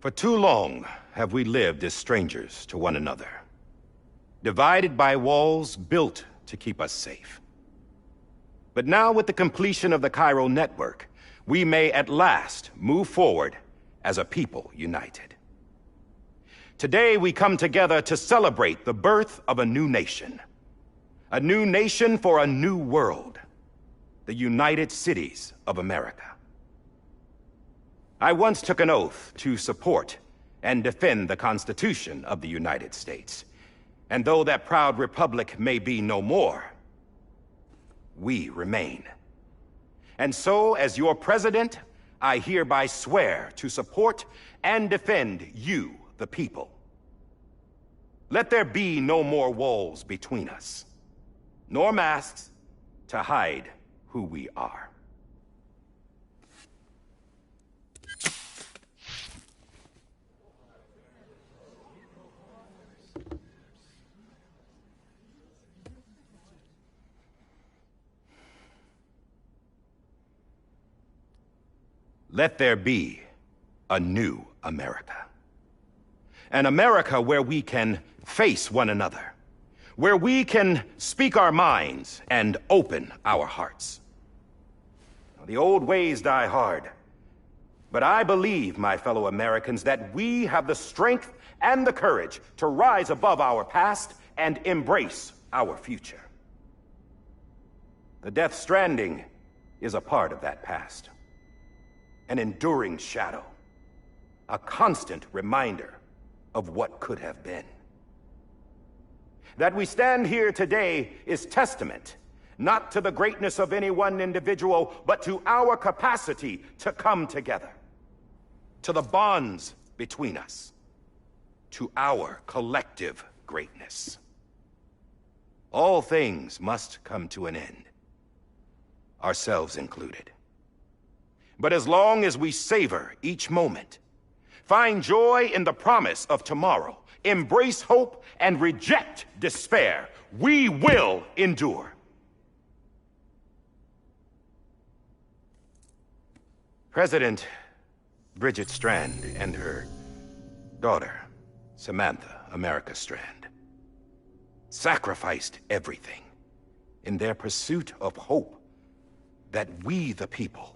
For too long have we lived as strangers to one another, divided by walls built to keep us safe. But now, with the completion of the Chiral Network, we may at last move forward as a people united. Today we come together to celebrate the birth of a new nation. A new nation for a new world. The United Cities of America. I once took an oath to support and defend the Constitution of the United States. And though that proud republic may be no more, we remain. And so, as your president, I hereby swear to support and defend you, the people. Let there be no more walls between us, nor masks to hide who we are. Let there be a new America. An America where we can face one another, where we can speak our minds and open our hearts. The old ways die hard, but I believe, my fellow Americans, that we have the strength and the courage to rise above our past and embrace our future. The Death Stranding is a part of that past. An enduring shadow, a constant reminder of what could have been. That we stand here today is testament, not to the greatness of any one individual, but to our capacity to come together, to the bonds between us, to our collective greatness. All things must come to an end, ourselves included. But as long as we savor each moment, find joy in the promise of tomorrow, embrace hope, and reject despair, we will endure. President Bridget Strand and her daughter, Samantha America Strand, sacrificed everything in their pursuit of hope that we, the people,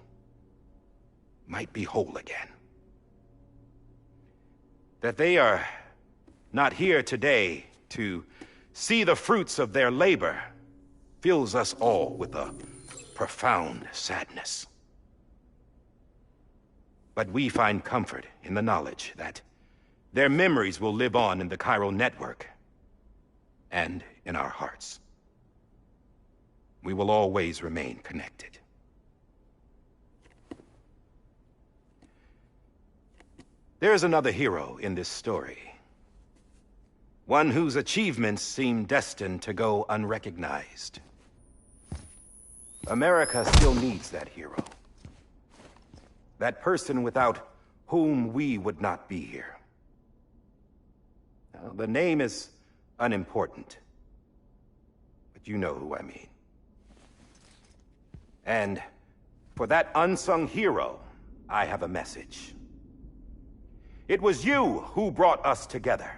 might be whole again. That they are not here today to see the fruits of their labor fills us all with a profound sadness. But we find comfort in the knowledge that their memories will live on in the Chiral Network and in our hearts. We will always remain connected. There's another hero in this story. One whose achievements seem destined to go unrecognized. America still needs that hero. That person without whom we would not be here. Now, the name is unimportant, but you know who I mean. And for that unsung hero, I have a message. It was you who brought us together.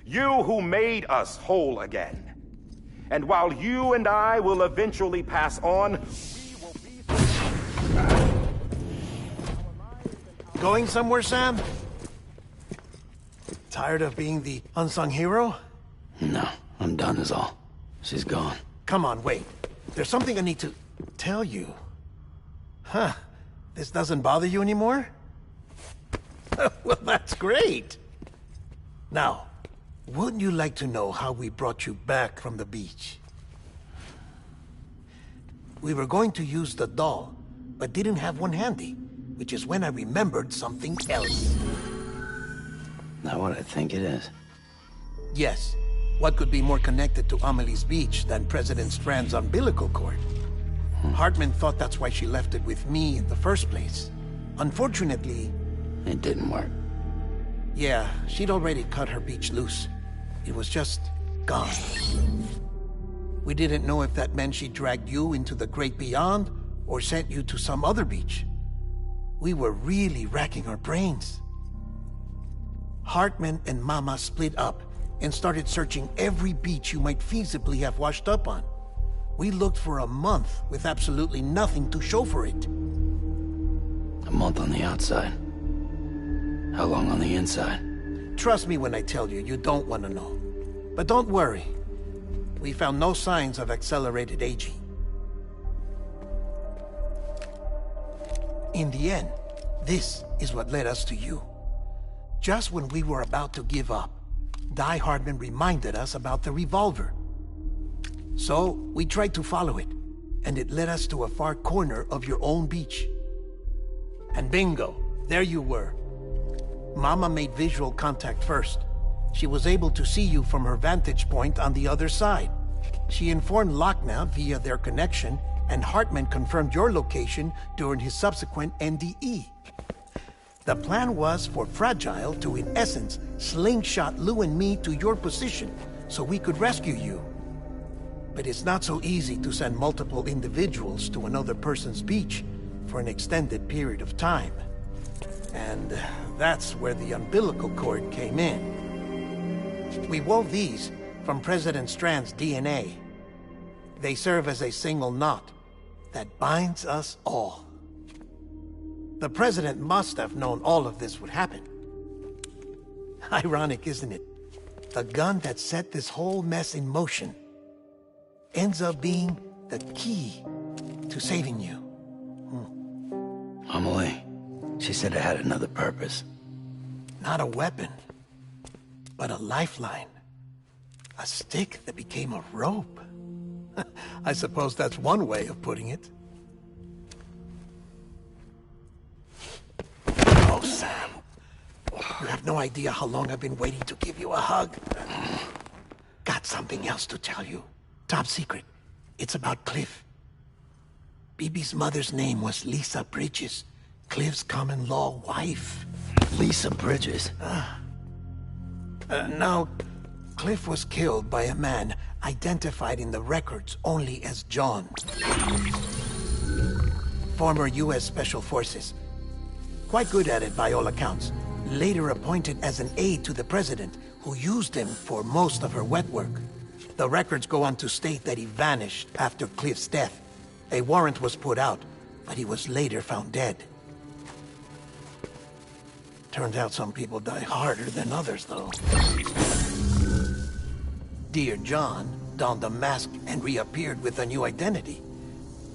You who made us whole again. And while you and I will eventually pass on, we will be... Going somewhere, Sam? Tired of being the unsung hero? No, I'm done is all. She's gone. Come on, wait. There's something I need to tell you. Huh. This doesn't bother you anymore? Well, that's great. Now, wouldn't you like to know how we brought you back from the beach? We were going to use the doll, but didn't have one handy, which is when I remembered something else. Not what I think it is. Yes. What could be more connected to Amelie's beach than President Strand's umbilical cord? Hartman thought that's why she left it with me in the first place. Unfortunately... It didn't work. Yeah, she'd already cut her beach loose. It was just gone. We didn't know if that meant she dragged you into the great beyond, or sent you to some other beach. We were really racking our brains. Hartman and Mama split up and started searching every beach you might feasibly have washed up on. We looked for a month with absolutely nothing to show for it. A month on the outside. How long on the inside? Trust me when I tell you, you don't want to know. But don't worry. We found no signs of accelerated aging. In the end, this is what led us to you. Just when we were about to give up, Die Hardman reminded us about the revolver. So, we tried to follow it, and it led us to a far corner of your own beach. And bingo, there you were. Mama made visual contact first. She was able to see you from her vantage point on the other side. She informed Lockne via their connection, and Hartman confirmed your location during his subsequent NDE. The plan was for Fragile to, in essence, slingshot Lou and me to your position so we could rescue you. But it's not so easy to send multiple individuals to another person's beach for an extended period of time. And that's where the umbilical cord came in. We wove these from President Strand's DNA. They serve as a single knot that binds us all. The President must have known all of this would happen. Ironic, isn't it? The gun that set this whole mess in motion ends up being the key to saving you. Amelie, she said it had another purpose. Not a weapon, but a lifeline. A stick that became a rope. I suppose that's one way of putting it. Oh, Sam. You have no idea how long I've been waiting to give you a hug. Got something else to tell you. Top secret. It's about Cliff. BB's mother's name was Lisa Bridges, Cliff's common-law wife. Lisa Bridges? Now, Cliff was killed by a man identified in the records only as John. Former U.S. Special Forces. Quite good at it by all accounts. Later appointed as an aide to the President, who used him for most of her wet work. The records go on to state that he vanished after Cliff's death. A warrant was put out, but he was later found dead. Turns out some people die harder than others, though. Dear John donned a mask and reappeared with a new identity.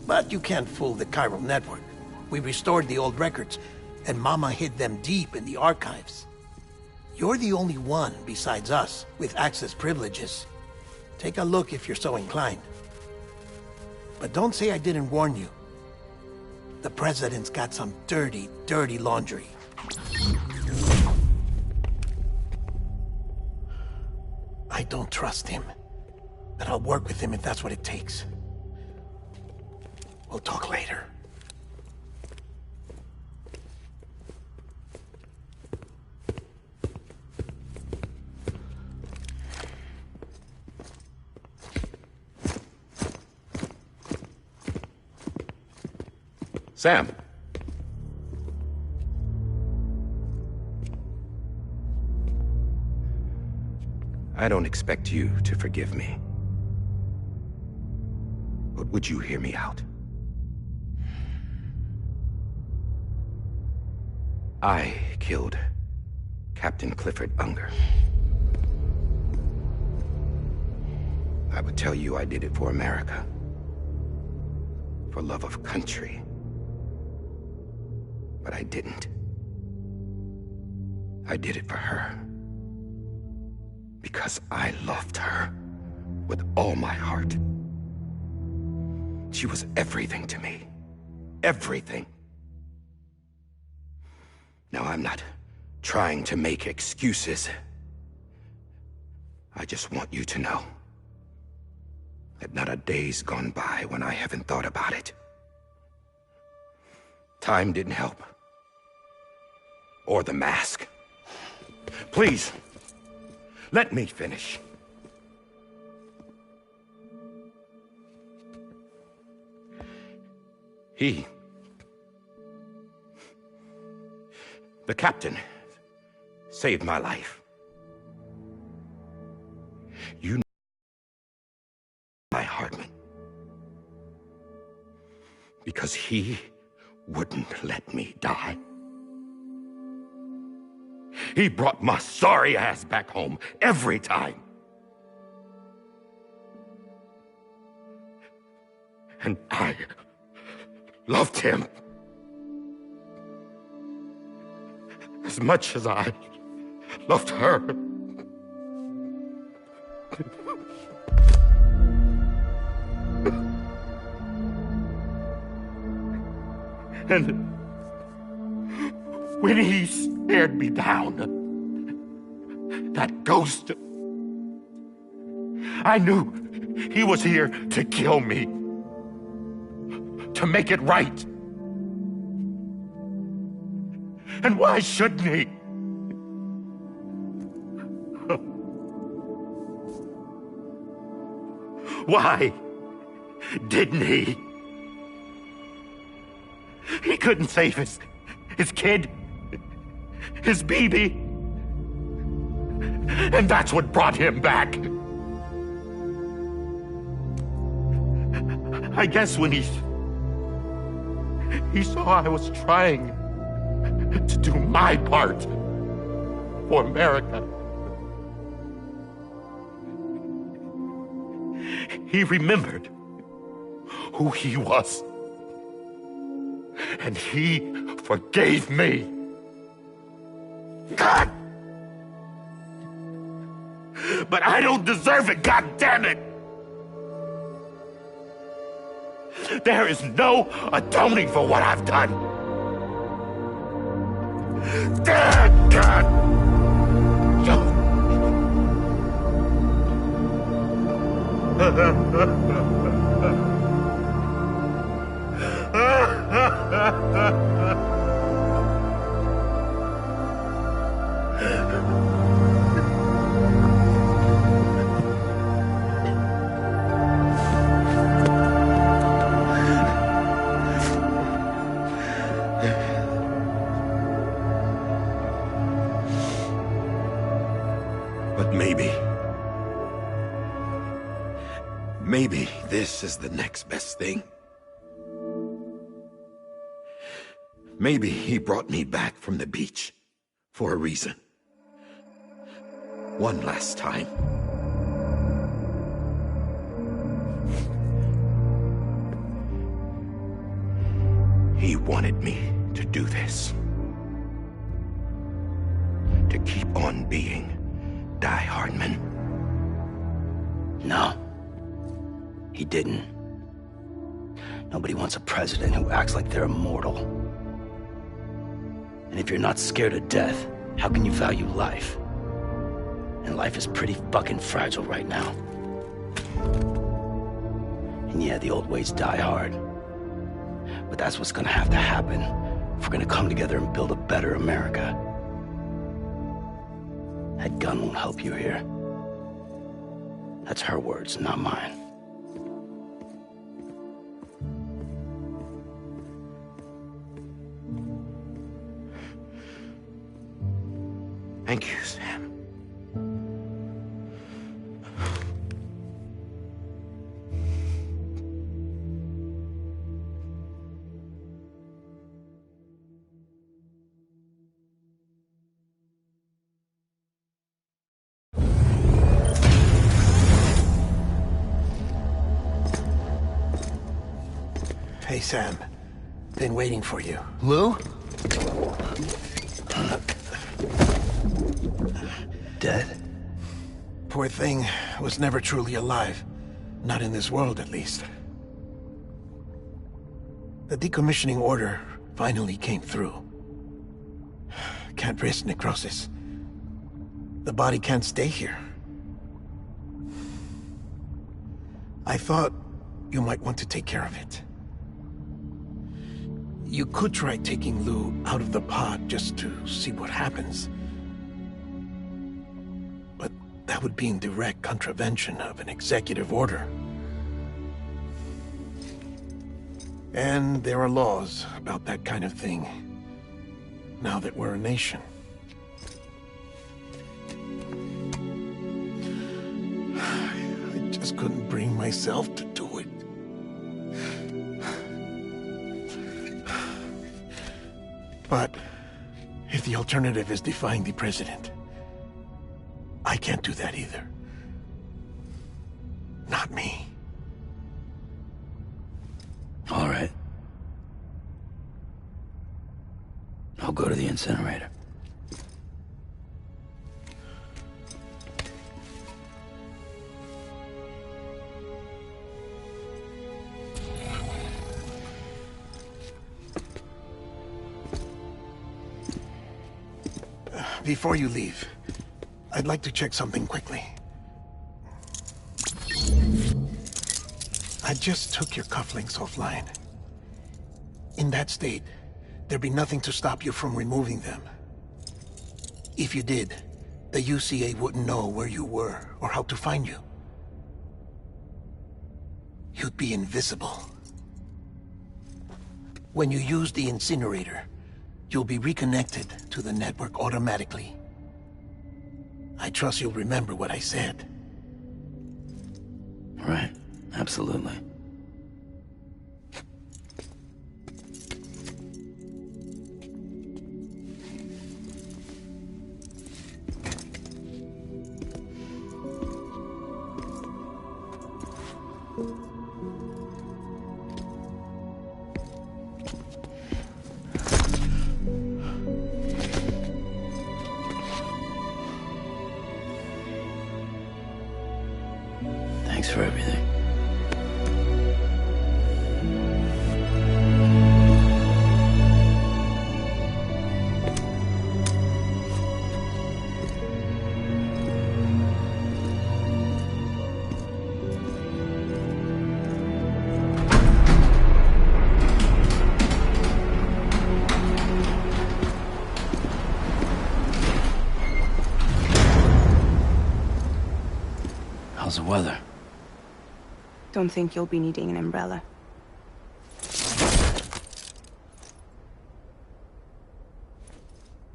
But you can't fool the chiral network. We restored the old records, and Mama hid them deep in the archives. You're the only one, besides us, with access privileges. Take a look if you're so inclined. But don't say I didn't warn you. The President's got some dirty, dirty laundry. I don't trust him, but I'll work with him if that's what it takes. We'll talk later. Sam. I don't expect you to forgive me. But would you hear me out? I killed Captain Clifford Unger. I would tell you I did it for America. For love of country. But I didn't. I did it for her. Because I loved her with all my heart. She was everything to me. Everything. Now, I'm not trying to make excuses. I just want you to know that not a day's gone by when I haven't thought about it. Time didn't help. Or the mask. Please, let me finish. The captain saved my life. You know my Hardman. Because he wouldn't let me die. He brought my sorry ass back home every time. And I loved him as much as I loved her. And when he stared me down, that ghost, I knew he was here to kill me, to make it right. And why shouldn't he? Why didn't he? He couldn't save his kid, his baby. And that's what brought him back. I guess when he saw I was trying to do my part for America, he remembered who he was. And he forgave me. God! But I don't deserve it, God damn it! There is no atoning for what I've done. God! But maybe this is the next best thing. Maybe he brought me back from the beach for a reason. One last time. He wanted me to do this. To keep on being Die Hardman. No. He didn't. Nobody wants a president who acts like they're immortal. And if you're not scared of death, how can you value life? And life is pretty fucking fragile right now. And yeah, the old ways die hard. But that's what's gonna have to happen if we're gonna come together and build a better America. That gun won't help you here. That's her words, not mine. Thank you, Sam. Hey, Sam. Been waiting for you. Lou? Dead? Poor thing was never truly alive. Not in this world, at least. The decommissioning order finally came through. Can't risk necrosis. The body can't stay here. I thought you might want to take care of it. You could try taking Lou out of the pod just to see what happens. But that would be in direct contravention of an executive order. And there are laws about that kind of thing, now that we're a nation. just couldn't bring myself to do it. But if the alternative is defying the president, I can't do that either. Not me. All right. I'll go to the incinerator. Before you leave, I'd like to check something quickly. I just took your cufflinks offline. In that state, there'd be nothing to stop you from removing them. If you did, the UCA wouldn't know where you were or how to find you. You'd be invisible. When you use the incinerator, you'll be reconnected to the network automatically. I trust you'll remember what I said. Right. Absolutely. Thanks for everything. How's the weather? Don't think you'll be needing an umbrella.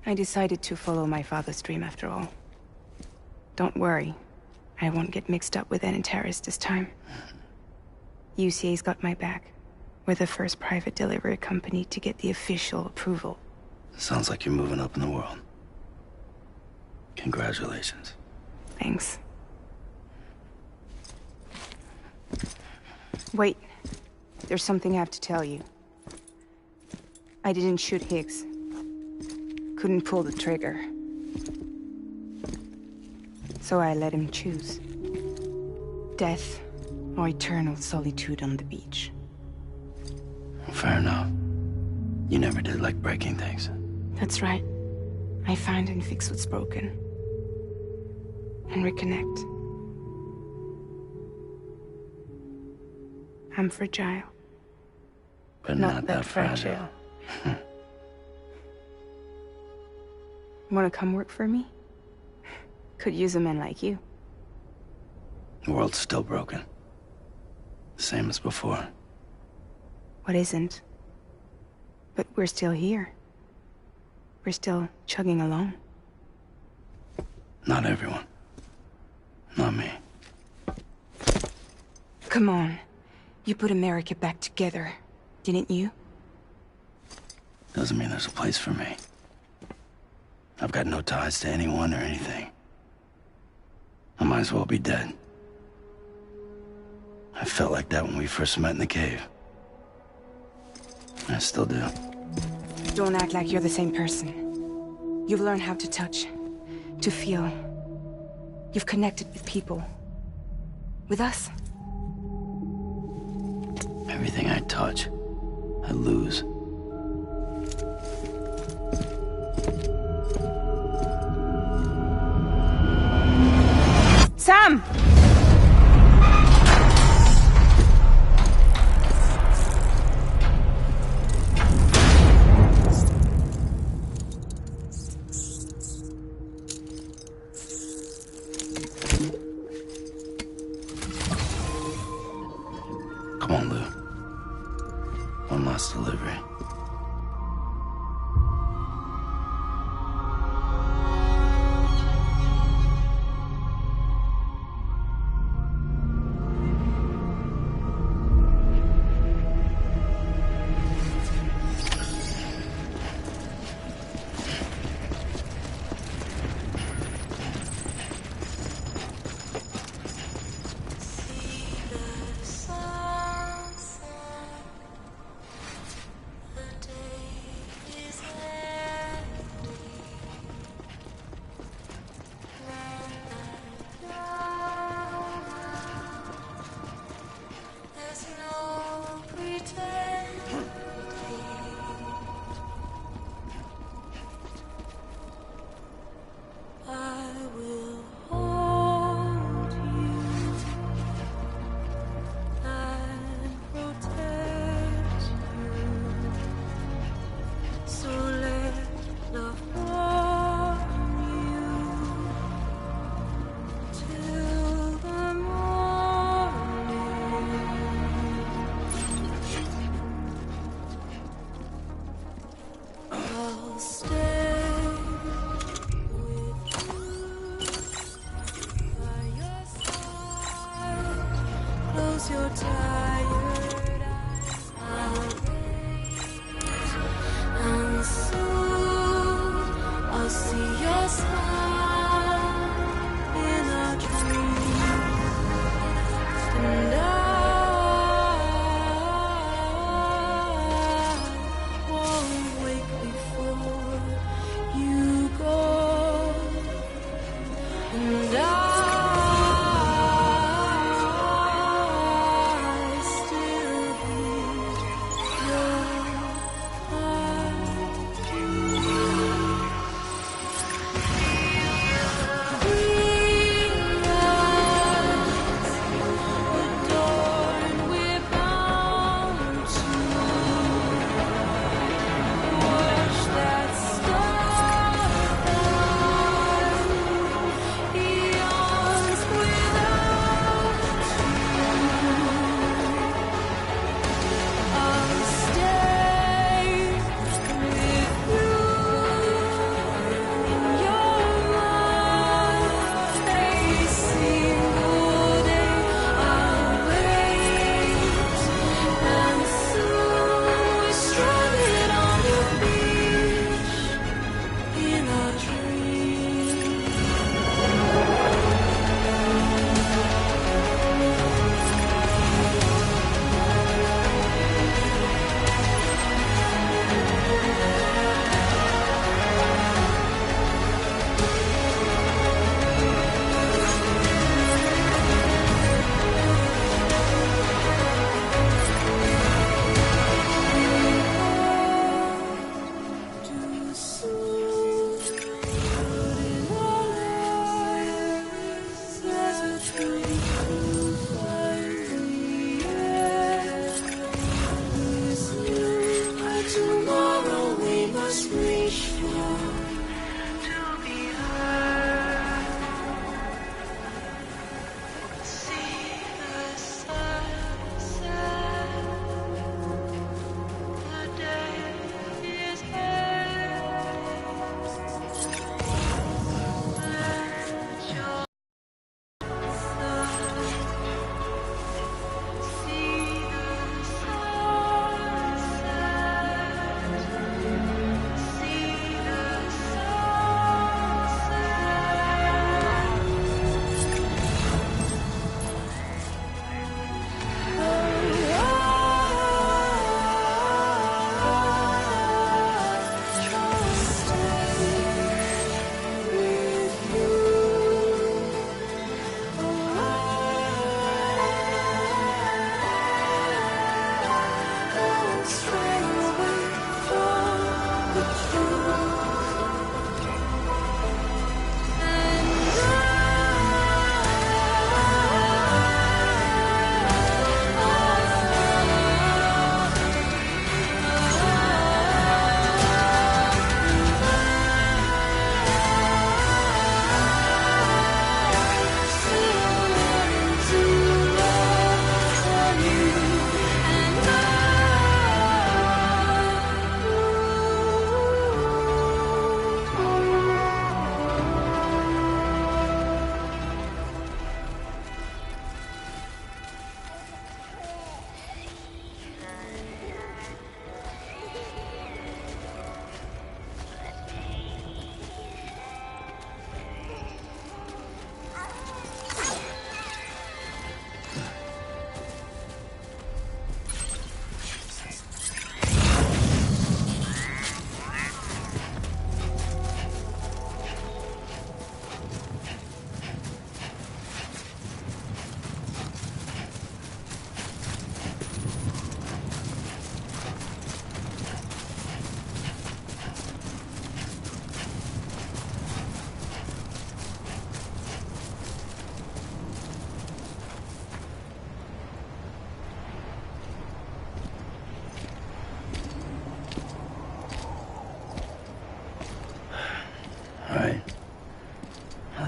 I decided to follow my father's dream after all. Don't worry. I won't get mixed up with any terrorists this time. UCA's got my back. We're the first private delivery company to get the official approval. Sounds like you're moving up in the world. Congratulations. Thanks. Wait. There's something I have to tell you. I didn't shoot Higgs. Couldn't pull the trigger. So I let him choose. Death or eternal solitude on the beach. Fair enough. You never did like breaking things. That's right. I find and fix what's broken. And reconnect. I'm fragile. But not that fragile. Wanna come work for me? Could use a man like you. The world's still broken. Same as before. What isn't? But we're still here. We're still chugging along. Not everyone. Not me. Come on. You put America back together, didn't you? Doesn't mean there's a place for me. I've got no ties to anyone or anything. I might as well be dead. I felt like that when we first met in the cave. I still do. Don't act like you're the same person. You've learned how to touch, to feel. You've connected with people. With us. Everything I touch, I lose. Sam! Come on, Lou. One last delivery.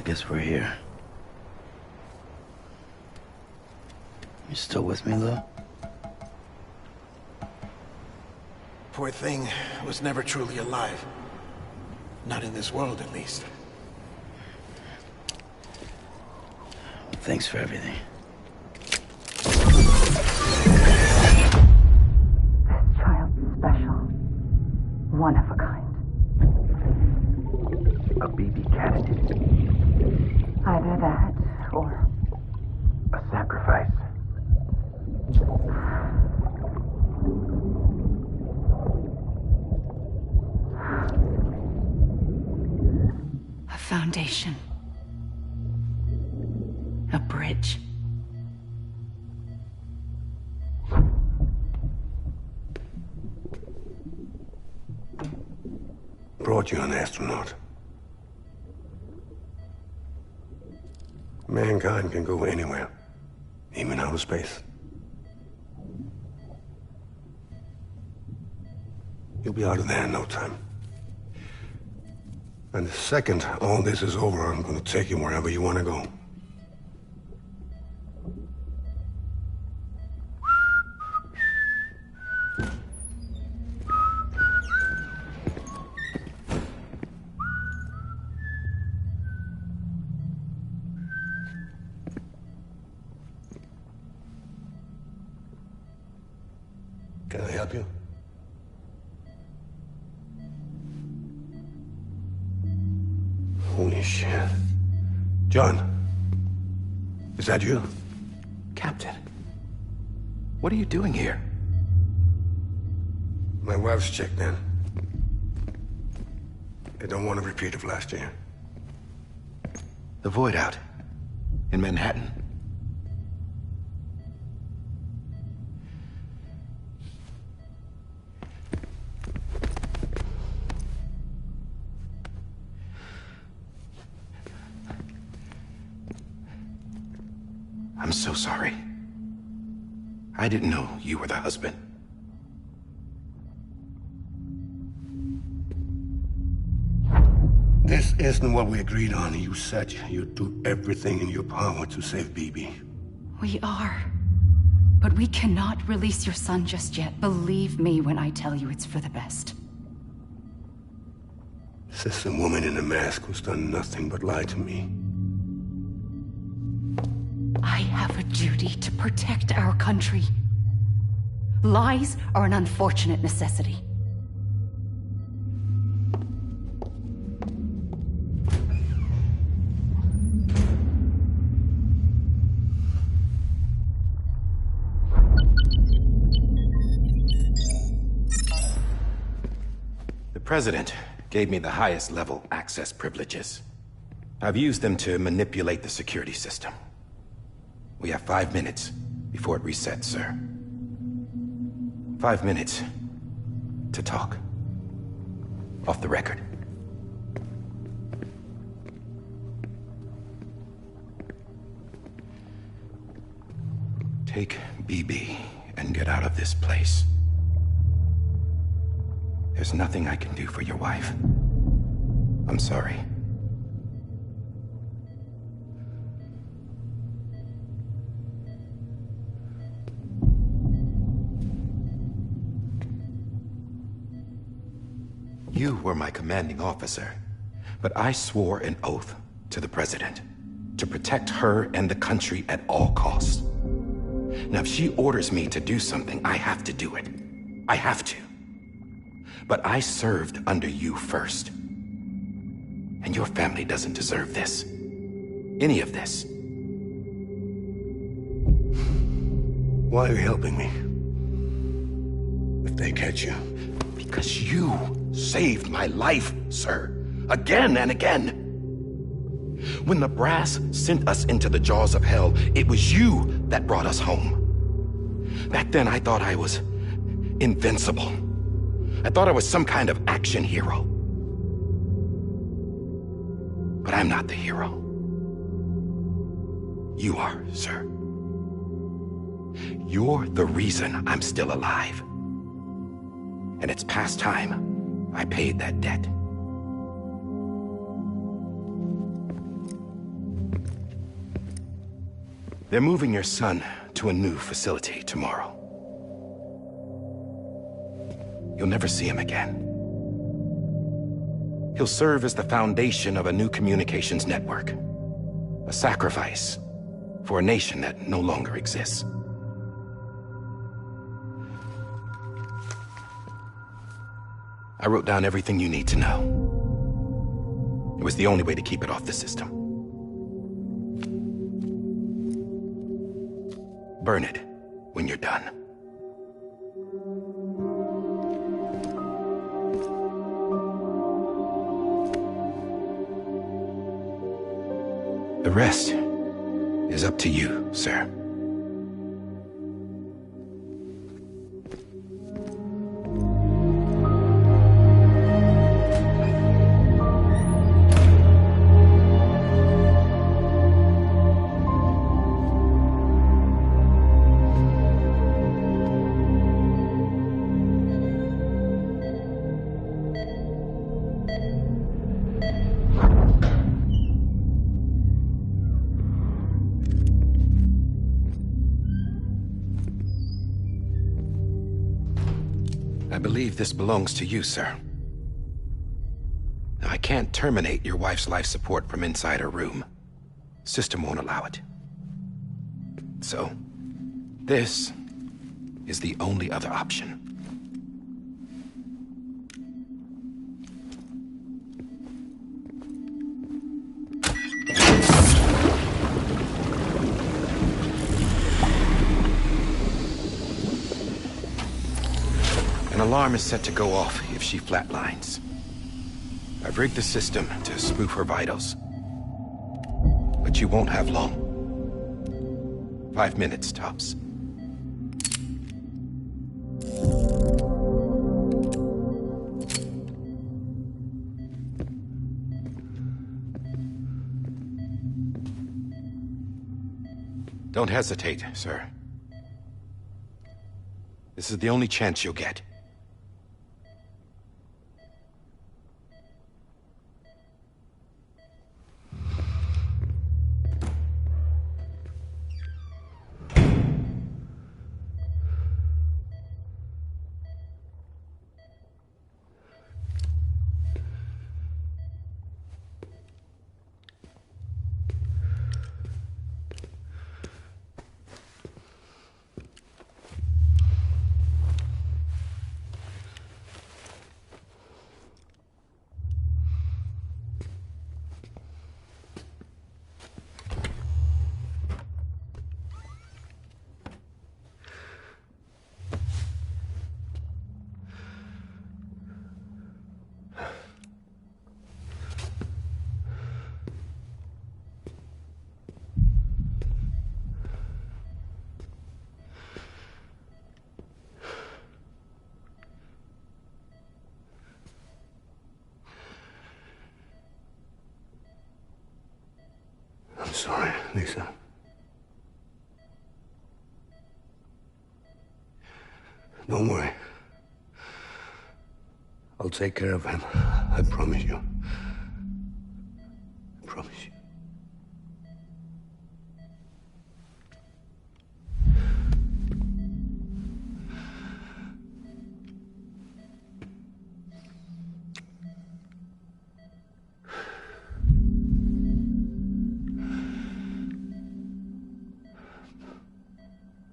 I guess we're here. You still with me, Lou? Poor thing was never truly alive. Not in this world, at least. Thanks for everything. foundation. A bridge. Brought you an astronaut. Mankind can go anywhere, even outer space. You'll be out of there in no time. And the second all this is over, I'm gonna take you wherever you want to go. Can I help you? Holy shit. John, is that you? Captain, what are you doing here? My wife's checked in. They don't want a repeat of last year. The Void Out in Manhattan. I'm so sorry. I didn't know you were the husband. This isn't what we agreed on. You said you'd do everything in your power to save BB. We are. But we cannot release your son just yet. Believe me when I tell you it's for the best. This is a woman in a mask who's done nothing but lie to me. I have a duty to protect our country. Lies are an unfortunate necessity. The President gave me the highest level access privileges. I've used them to manipulate the security system. We have 5 minutes before it resets, sir. 5 minutes to talk. Off the record. Take BB and get out of this place. There's nothing I can do for your wife. I'm sorry. You were my commanding officer, but I swore an oath to the President to protect her and the country at all costs. Now, if she orders me to do something, I have to do it. I have to. But I served under you first. And your family doesn't deserve this. Any of this. Why are you helping me? If they catch you. Because you saved my life, sir. Again and again. When the brass sent us into the jaws of hell, it was you that brought us home. Back then, I thought I was invincible. I thought I was some kind of action hero. But I'm not the hero. You are, sir. You're the reason I'm still alive. And it's past time I paid that debt. They're moving your son to a new facility tomorrow. You'll never see him again. He'll serve as the foundation of a new communications network. A sacrifice for a nation that no longer exists. I wrote down everything you need to know. It was the only way to keep it off the system. Burn it when you're done. rest is up to you, sir. I believe this belongs to you, sir. I can't terminate your wife's life support from inside her room. System won't allow it. So, this is the only other option. An alarm is set to go off if she flatlines. I've rigged the system to spoof her vitals. But you won't have long. 5 minutes, tops. Don't hesitate, sir. This is the only chance you'll get. I'm sorry, Lisa. Don't worry. I'll take care of him. I promise you. I promise you.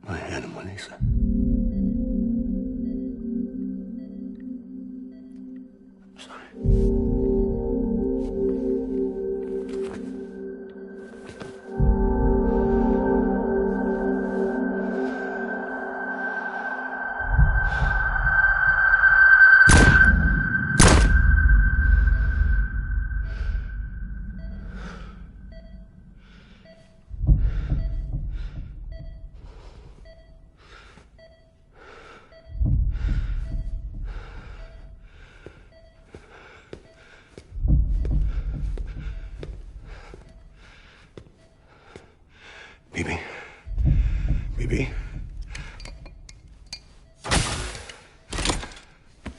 My animal, Lisa. I'm sorry. Bibi? Bibi?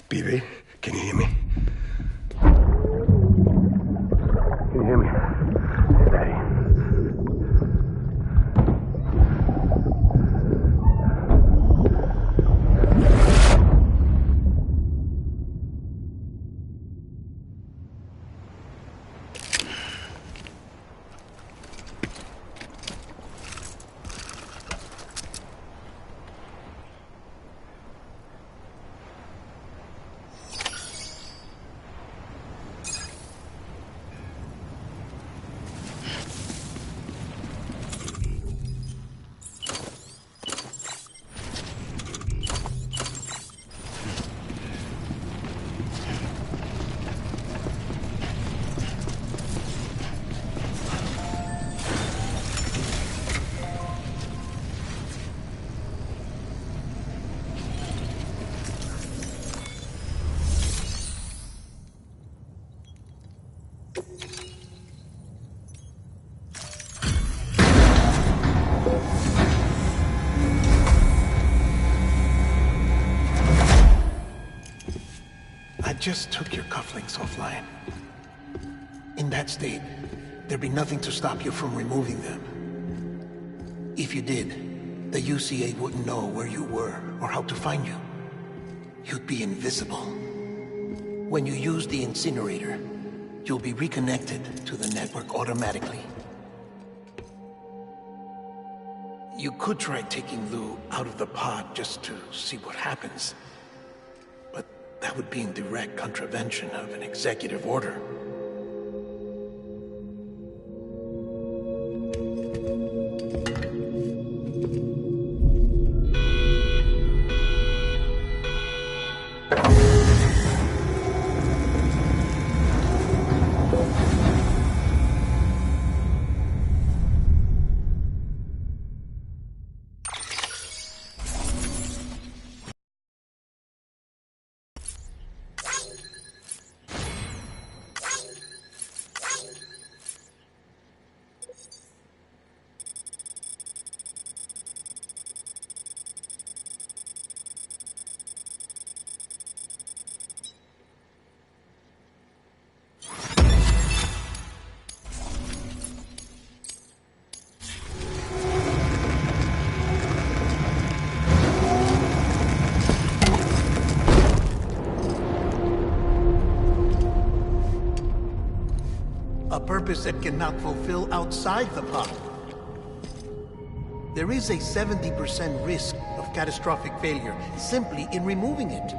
Bibi, can you hear me? Can you hear me? It's Daddy. just took your cufflinks offline. In that state, there'd be nothing to stop you from removing them. If you did, the UCA wouldn't know where you were or how to find you. You'd be invisible. When you use the incinerator, you'll be reconnected to the network automatically. You could try taking Lou out of the pod just to see what happens. But that would be in direct contravention of an executive order. Purpose that cannot fulfill outside the pod. There is a 70% risk of catastrophic failure simply in removing it.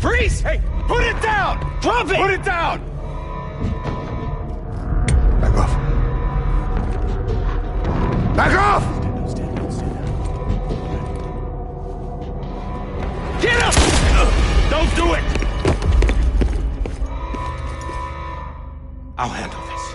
Freeze! Hey, put it down! Drop it! Put it down! Back off. Back off! Get up! Don't do it! I'll handle this.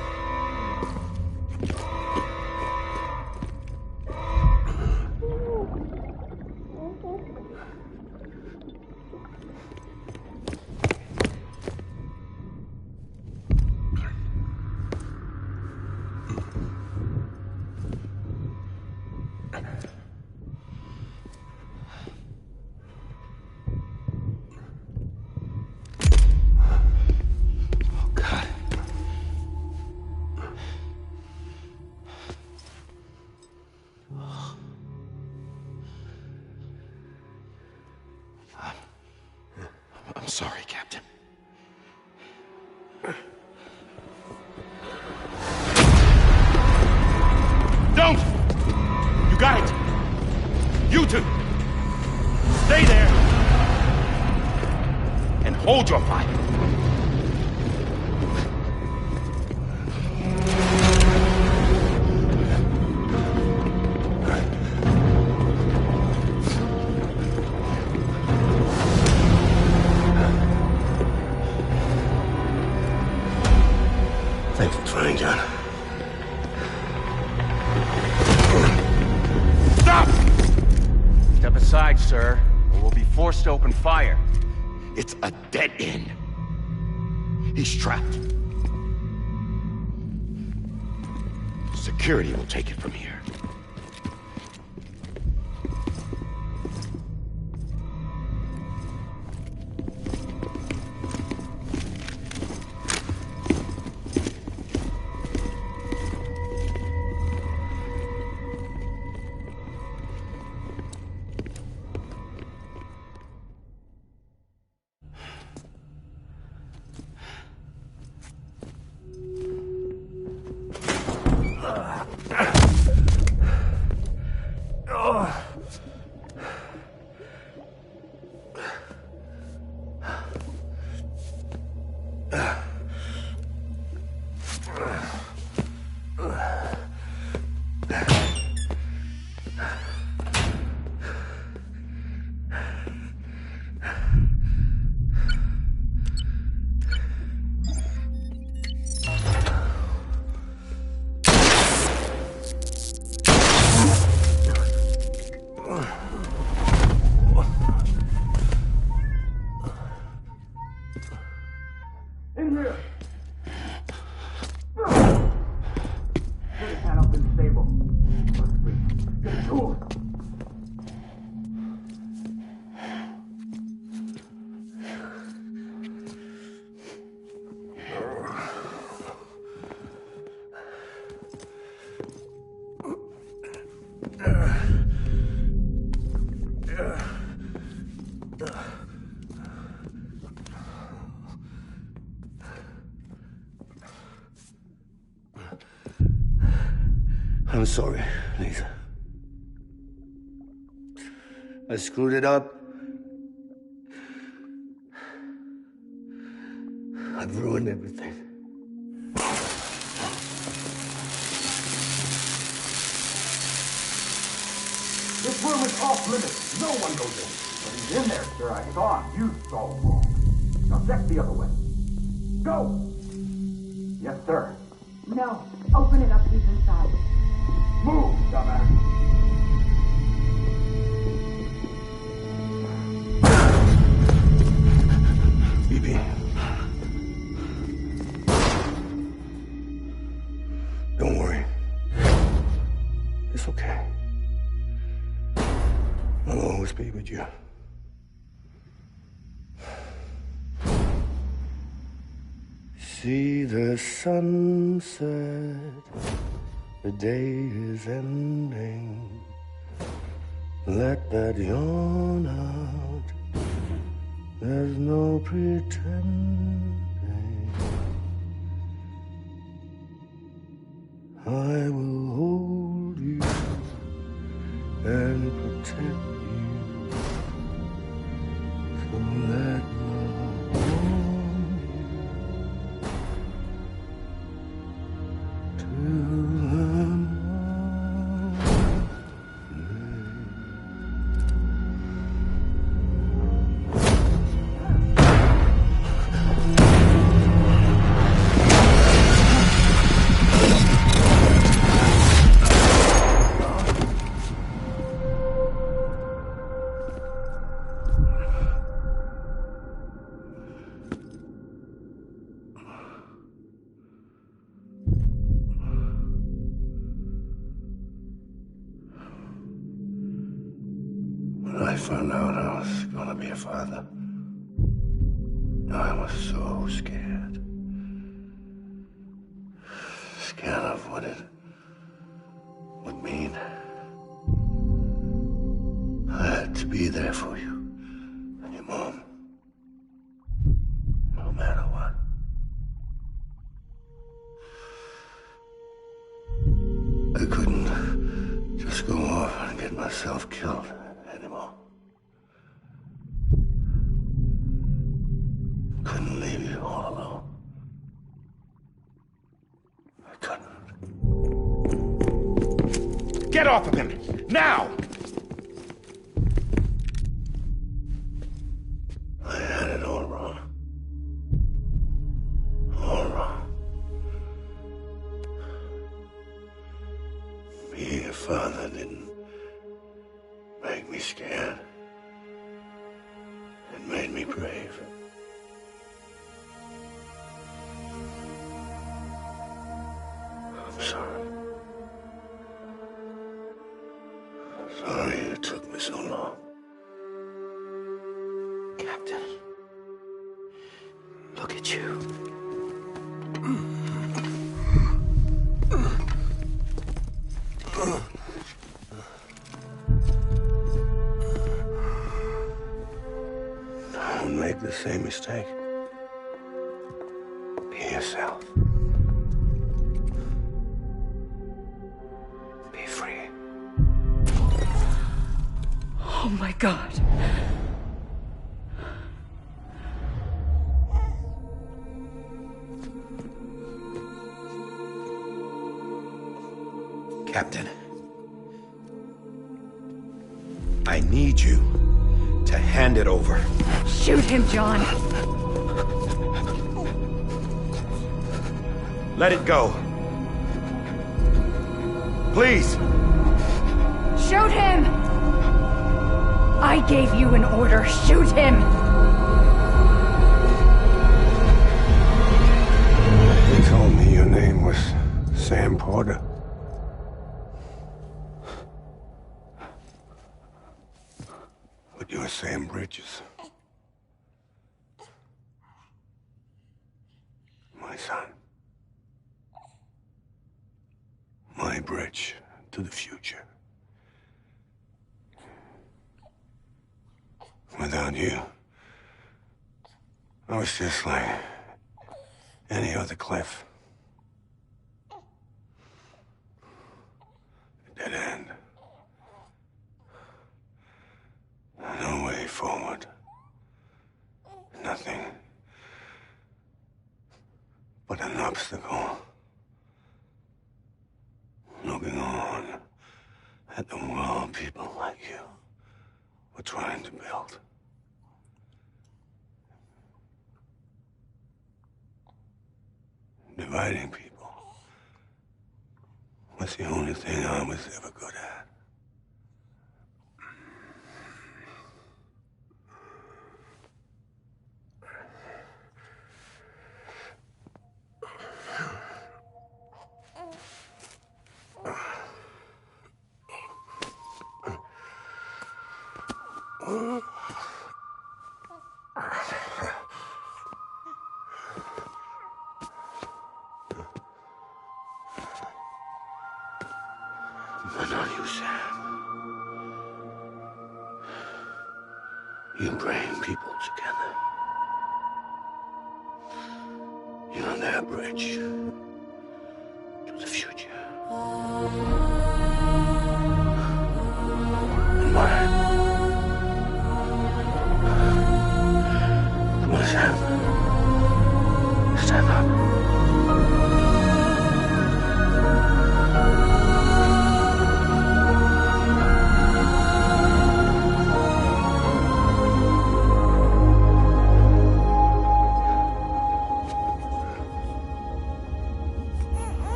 I'm sorry, Captain. Hold your fire. Thanks for trying, John. Stop! Step aside, sir, or we'll be forced to open fire. It's a dead end. He's trapped. Security will take it from here. I'm sorry, Lisa. I screwed it up. I've ruined everything. This room is off limits. No one goes in. But he's in there, sir. I saw him. You saw him wrong. Now check the other way. Go! Yes, sir. No. Open it up. He's inside. Move, dumbass! BB. Don't worry. It's okay. I'll always be with you. See the sunset. The day is ending. Let that yawn out. There's no pretending. I will hold you and protect you. So let love warm you till When I found out I was gonna be a father, I was so scared. Scared of what it would mean. I had to be there for you and your mom, no matter what. I couldn't just go off and get myself killed anymore. Get off of him! Now! I had it all wrong. All wrong. Being a father didn't make me scared. It made me brave. I'm sorry. Sorry it took me so long. Captain, look at you. Don't make the same mistake. Be yourself. Be free. Oh my God. Captain, I need you to hand it over. Shoot him, John. Let it go. Please. Shoot him! I gave you an order. Shoot him! You told me your name was Sam Porter. But you're Sam Bridges. My son. My bridge to the future. Without you, I was just like any other Cliff. A dead end. No way forward. Nothing but an obstacle. Looking on at the world people like you were trying to build. Dividing people was the only thing I was ever good at. But not you, Sam. You bring people together. You're their bridge to the future. And mine. Come on, Sam. Stand up.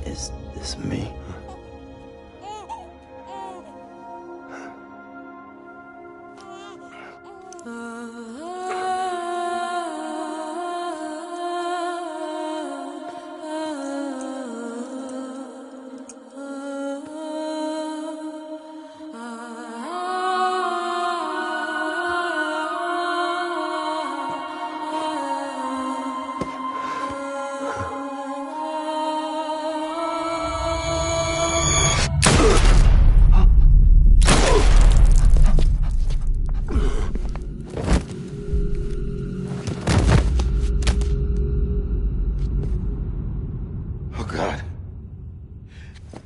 Is this me?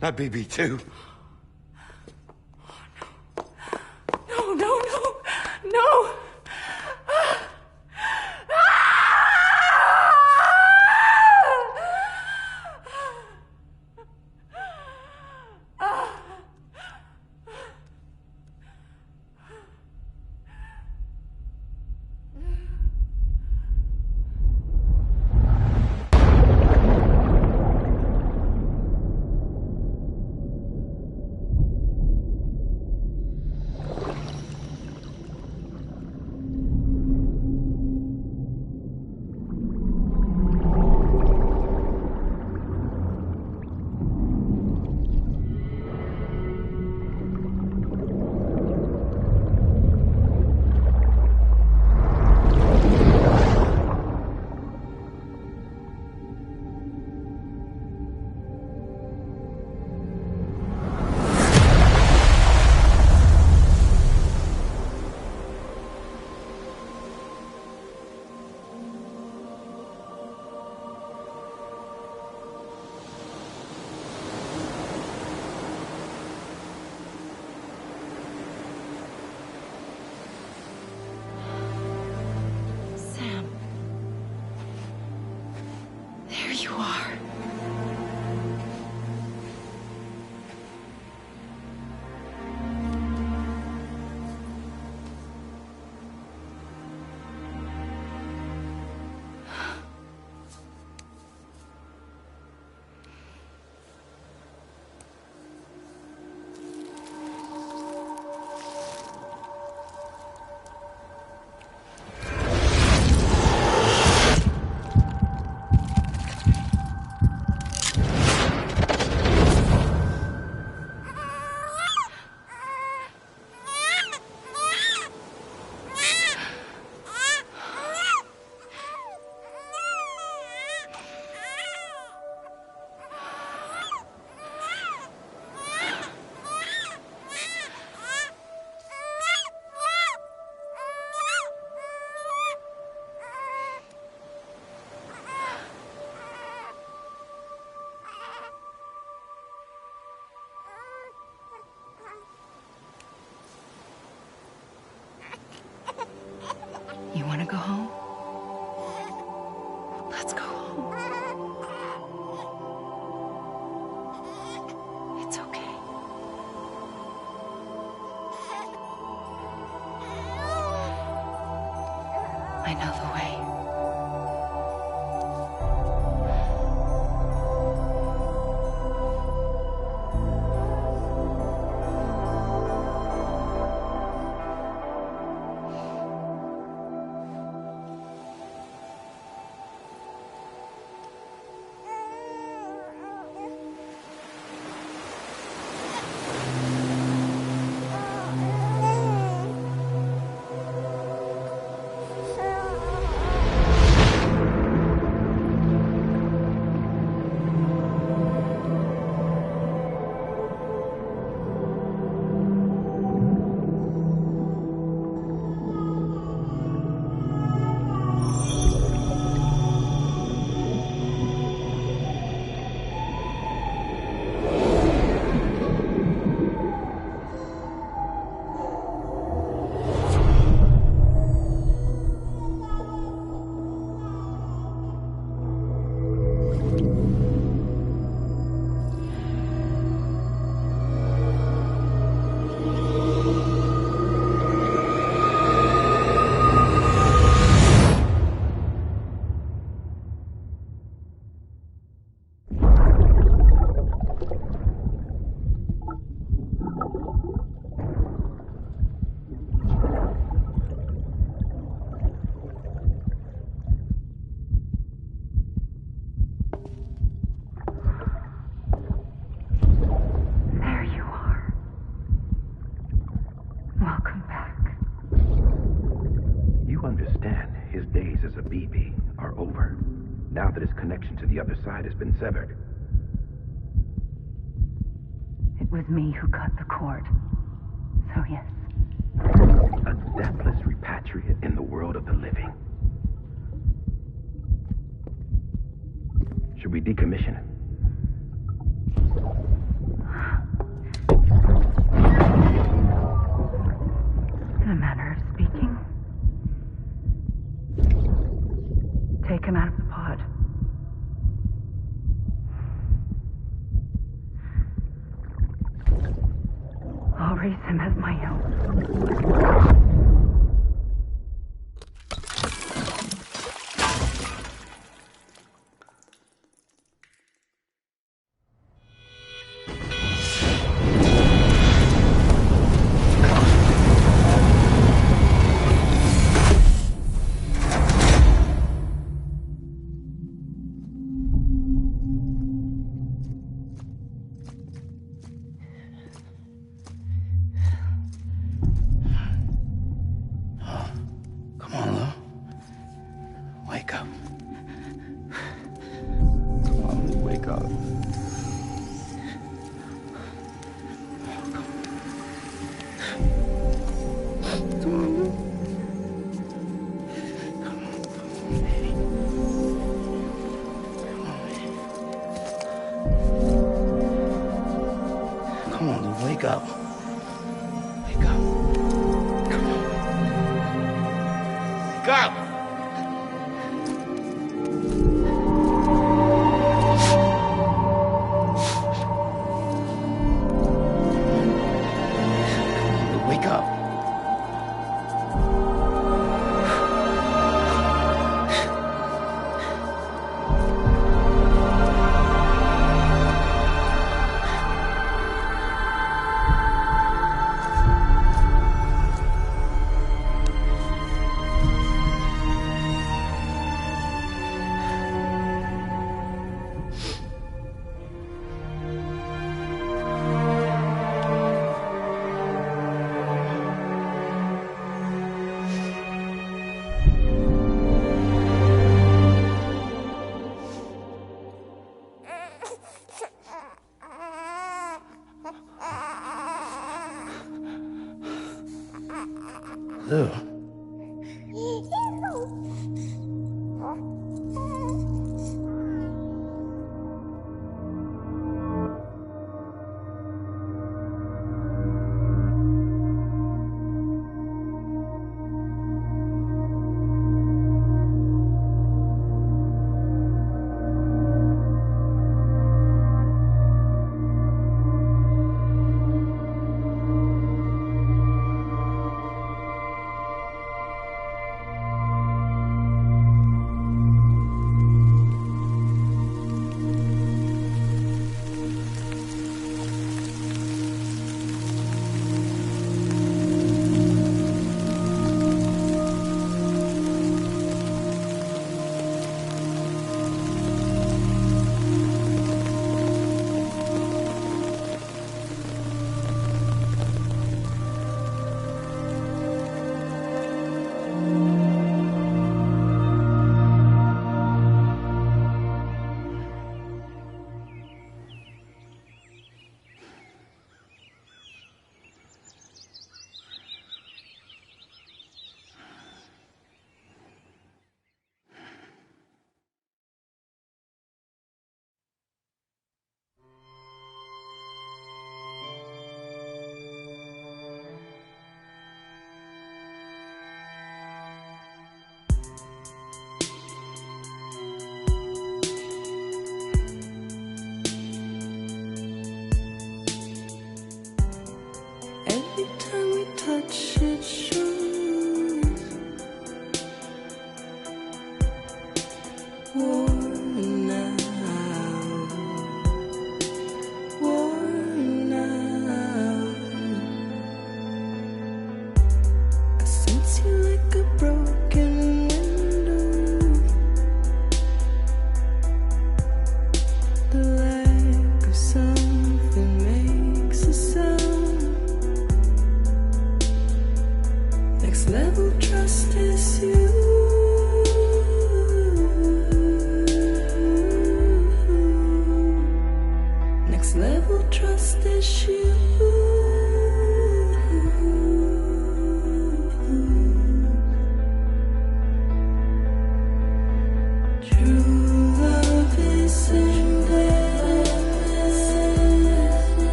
Not BB2. No, no, no, no! you are. You want to go home? Let's go home. It's okay. I know the way. To the other side has been severed. It was me who cut the cord. So yes. A deathless repatriate in the world of the living. Should we decommission it? In a manner of speaking. Take him out of the pod. I'll raise him as my own. Wake up. Wake up. Come on. Wake up!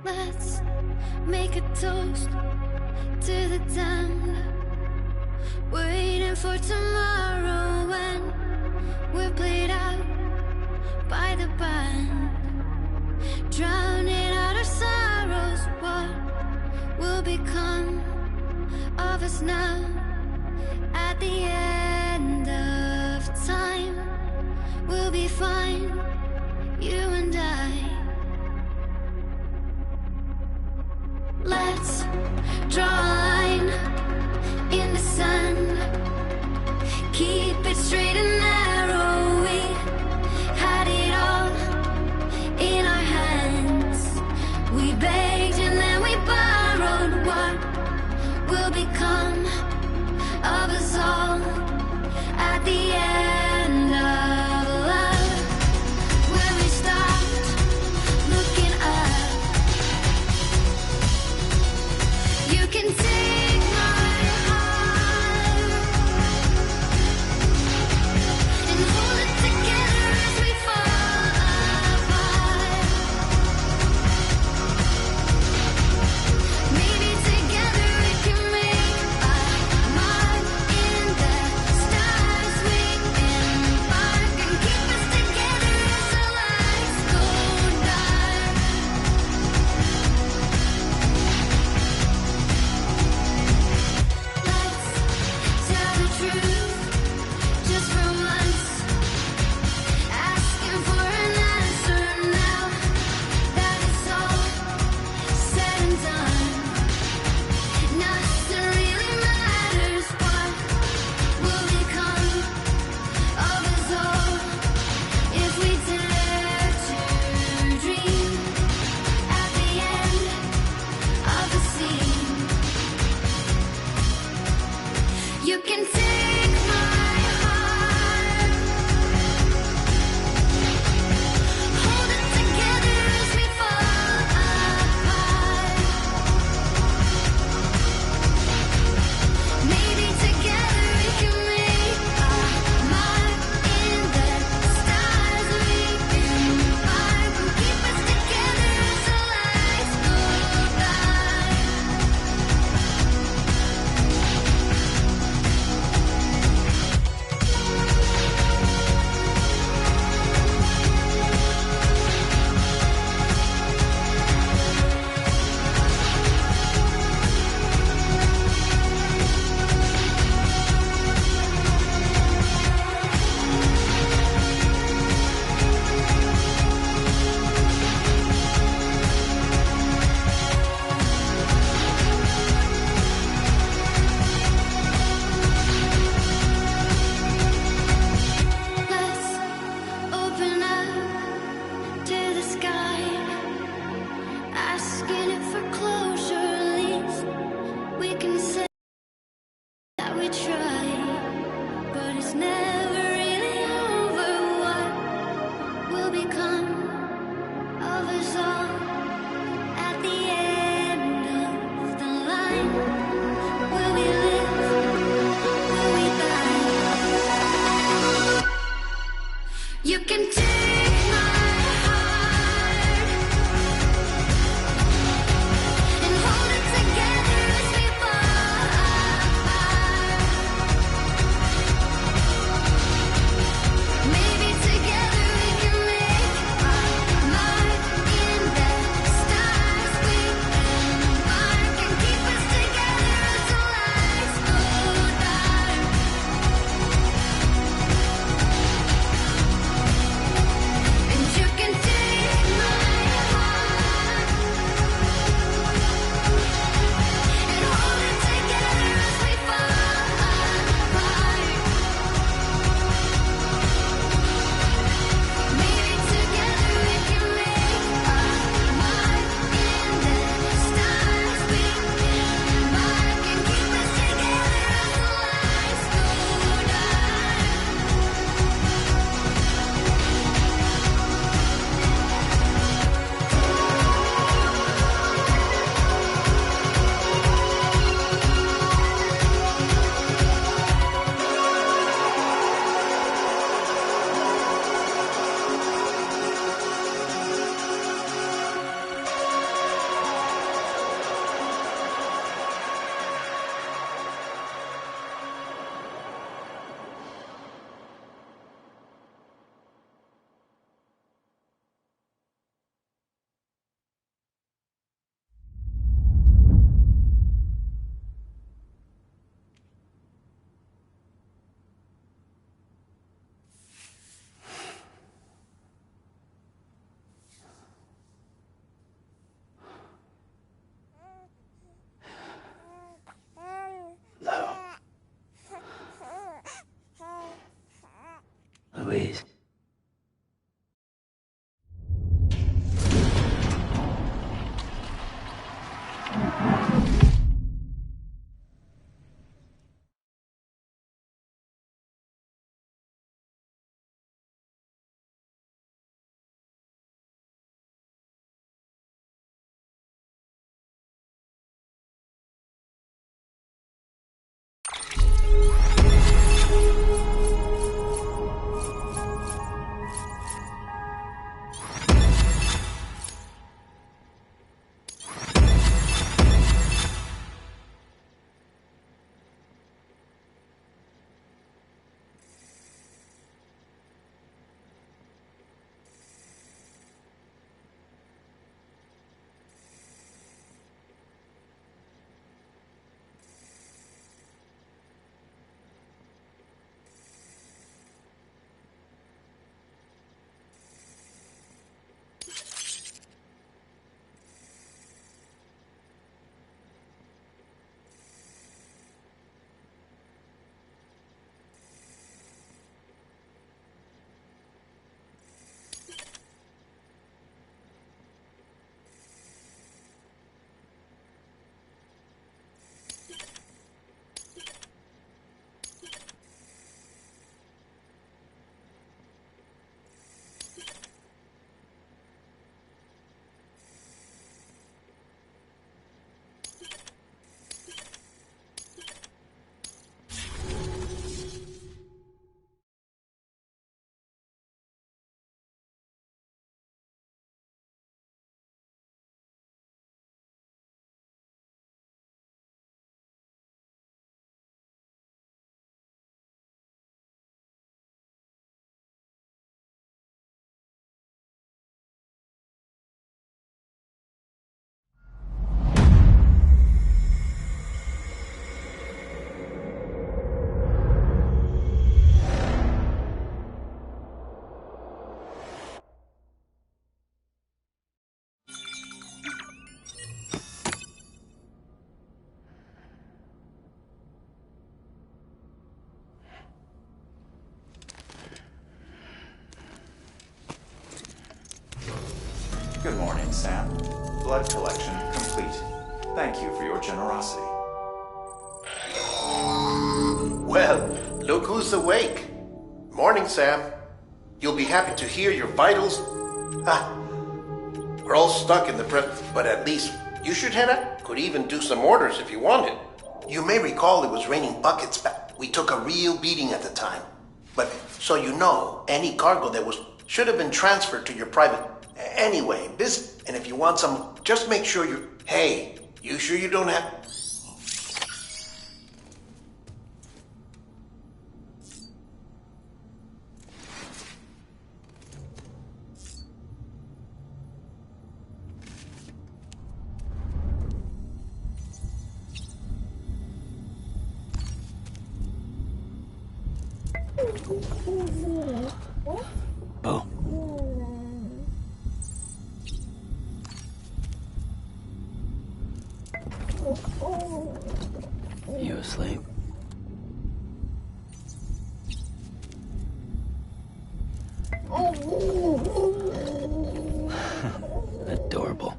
Let's make a toast to the damned, waiting for tomorrow when we're played out by the band, drowning out our sorrows. What will become of us now at the end of time? We'll be fine, you and I. Let's draw a line in the sand, keep it straight and narrow. We had it all in our hands. We begged and then we borrowed. What will become of us all at the end of love? When we stopped looking up, you can take my heart and hold it together as we fall apart. Maybe together we can make a mark in the stars. We embark and keep us together as the lights go dark. Let's tell the truth just for once, asking for an answer now that it's all said and done. Nothing really matters. What will become of us all if we dare to dream at the end of the scene? You can take my heart, hold it together as we fall apart. Maybe together we can make a mark in the stars. We embark and keep us together as the lights go dark. Let's open up to the sky, asking it for closure. At least we can say that we tried, but it's never really over. What will become of us all at the end of the line? Will we live? Will we die? You can take my heart and hold it together as we fall apart. Maybe together we can make a mark in the stars. We embark and keep us together Good morning, Sam. Blood collection complete. Thank you for your generosity. Well, look who's awake. Morning, Sam. You'll be happy to hear your vitals. We're all stuck in the present, but at least you should head out. Could even do some orders if you wanted. You may recall it was raining buckets back. We took a real beating at the time. But so you know, any cargo that should have been transferred to your private. Anyway, and if you want some, just make sure you. Hey, you sure you don't have? Bo. You asleep? Adorable.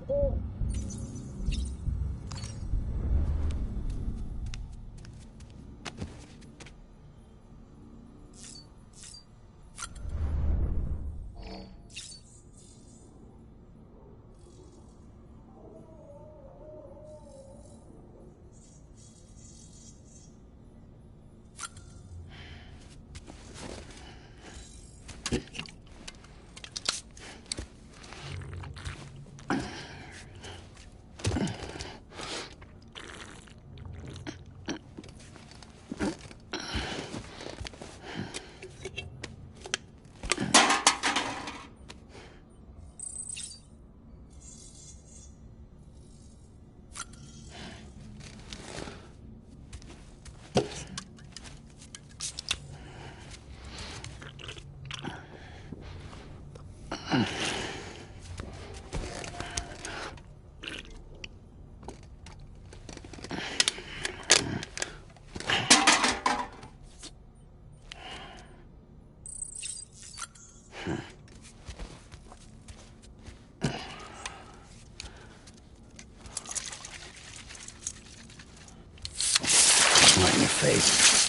Right in your face.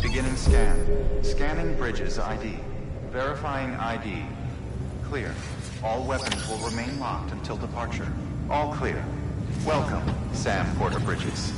Beginning scan. Scanning bridges ID. Verifying ID. Clear. All weapons will remain locked until departure. All clear. Welcome, Sam Porter Bridges.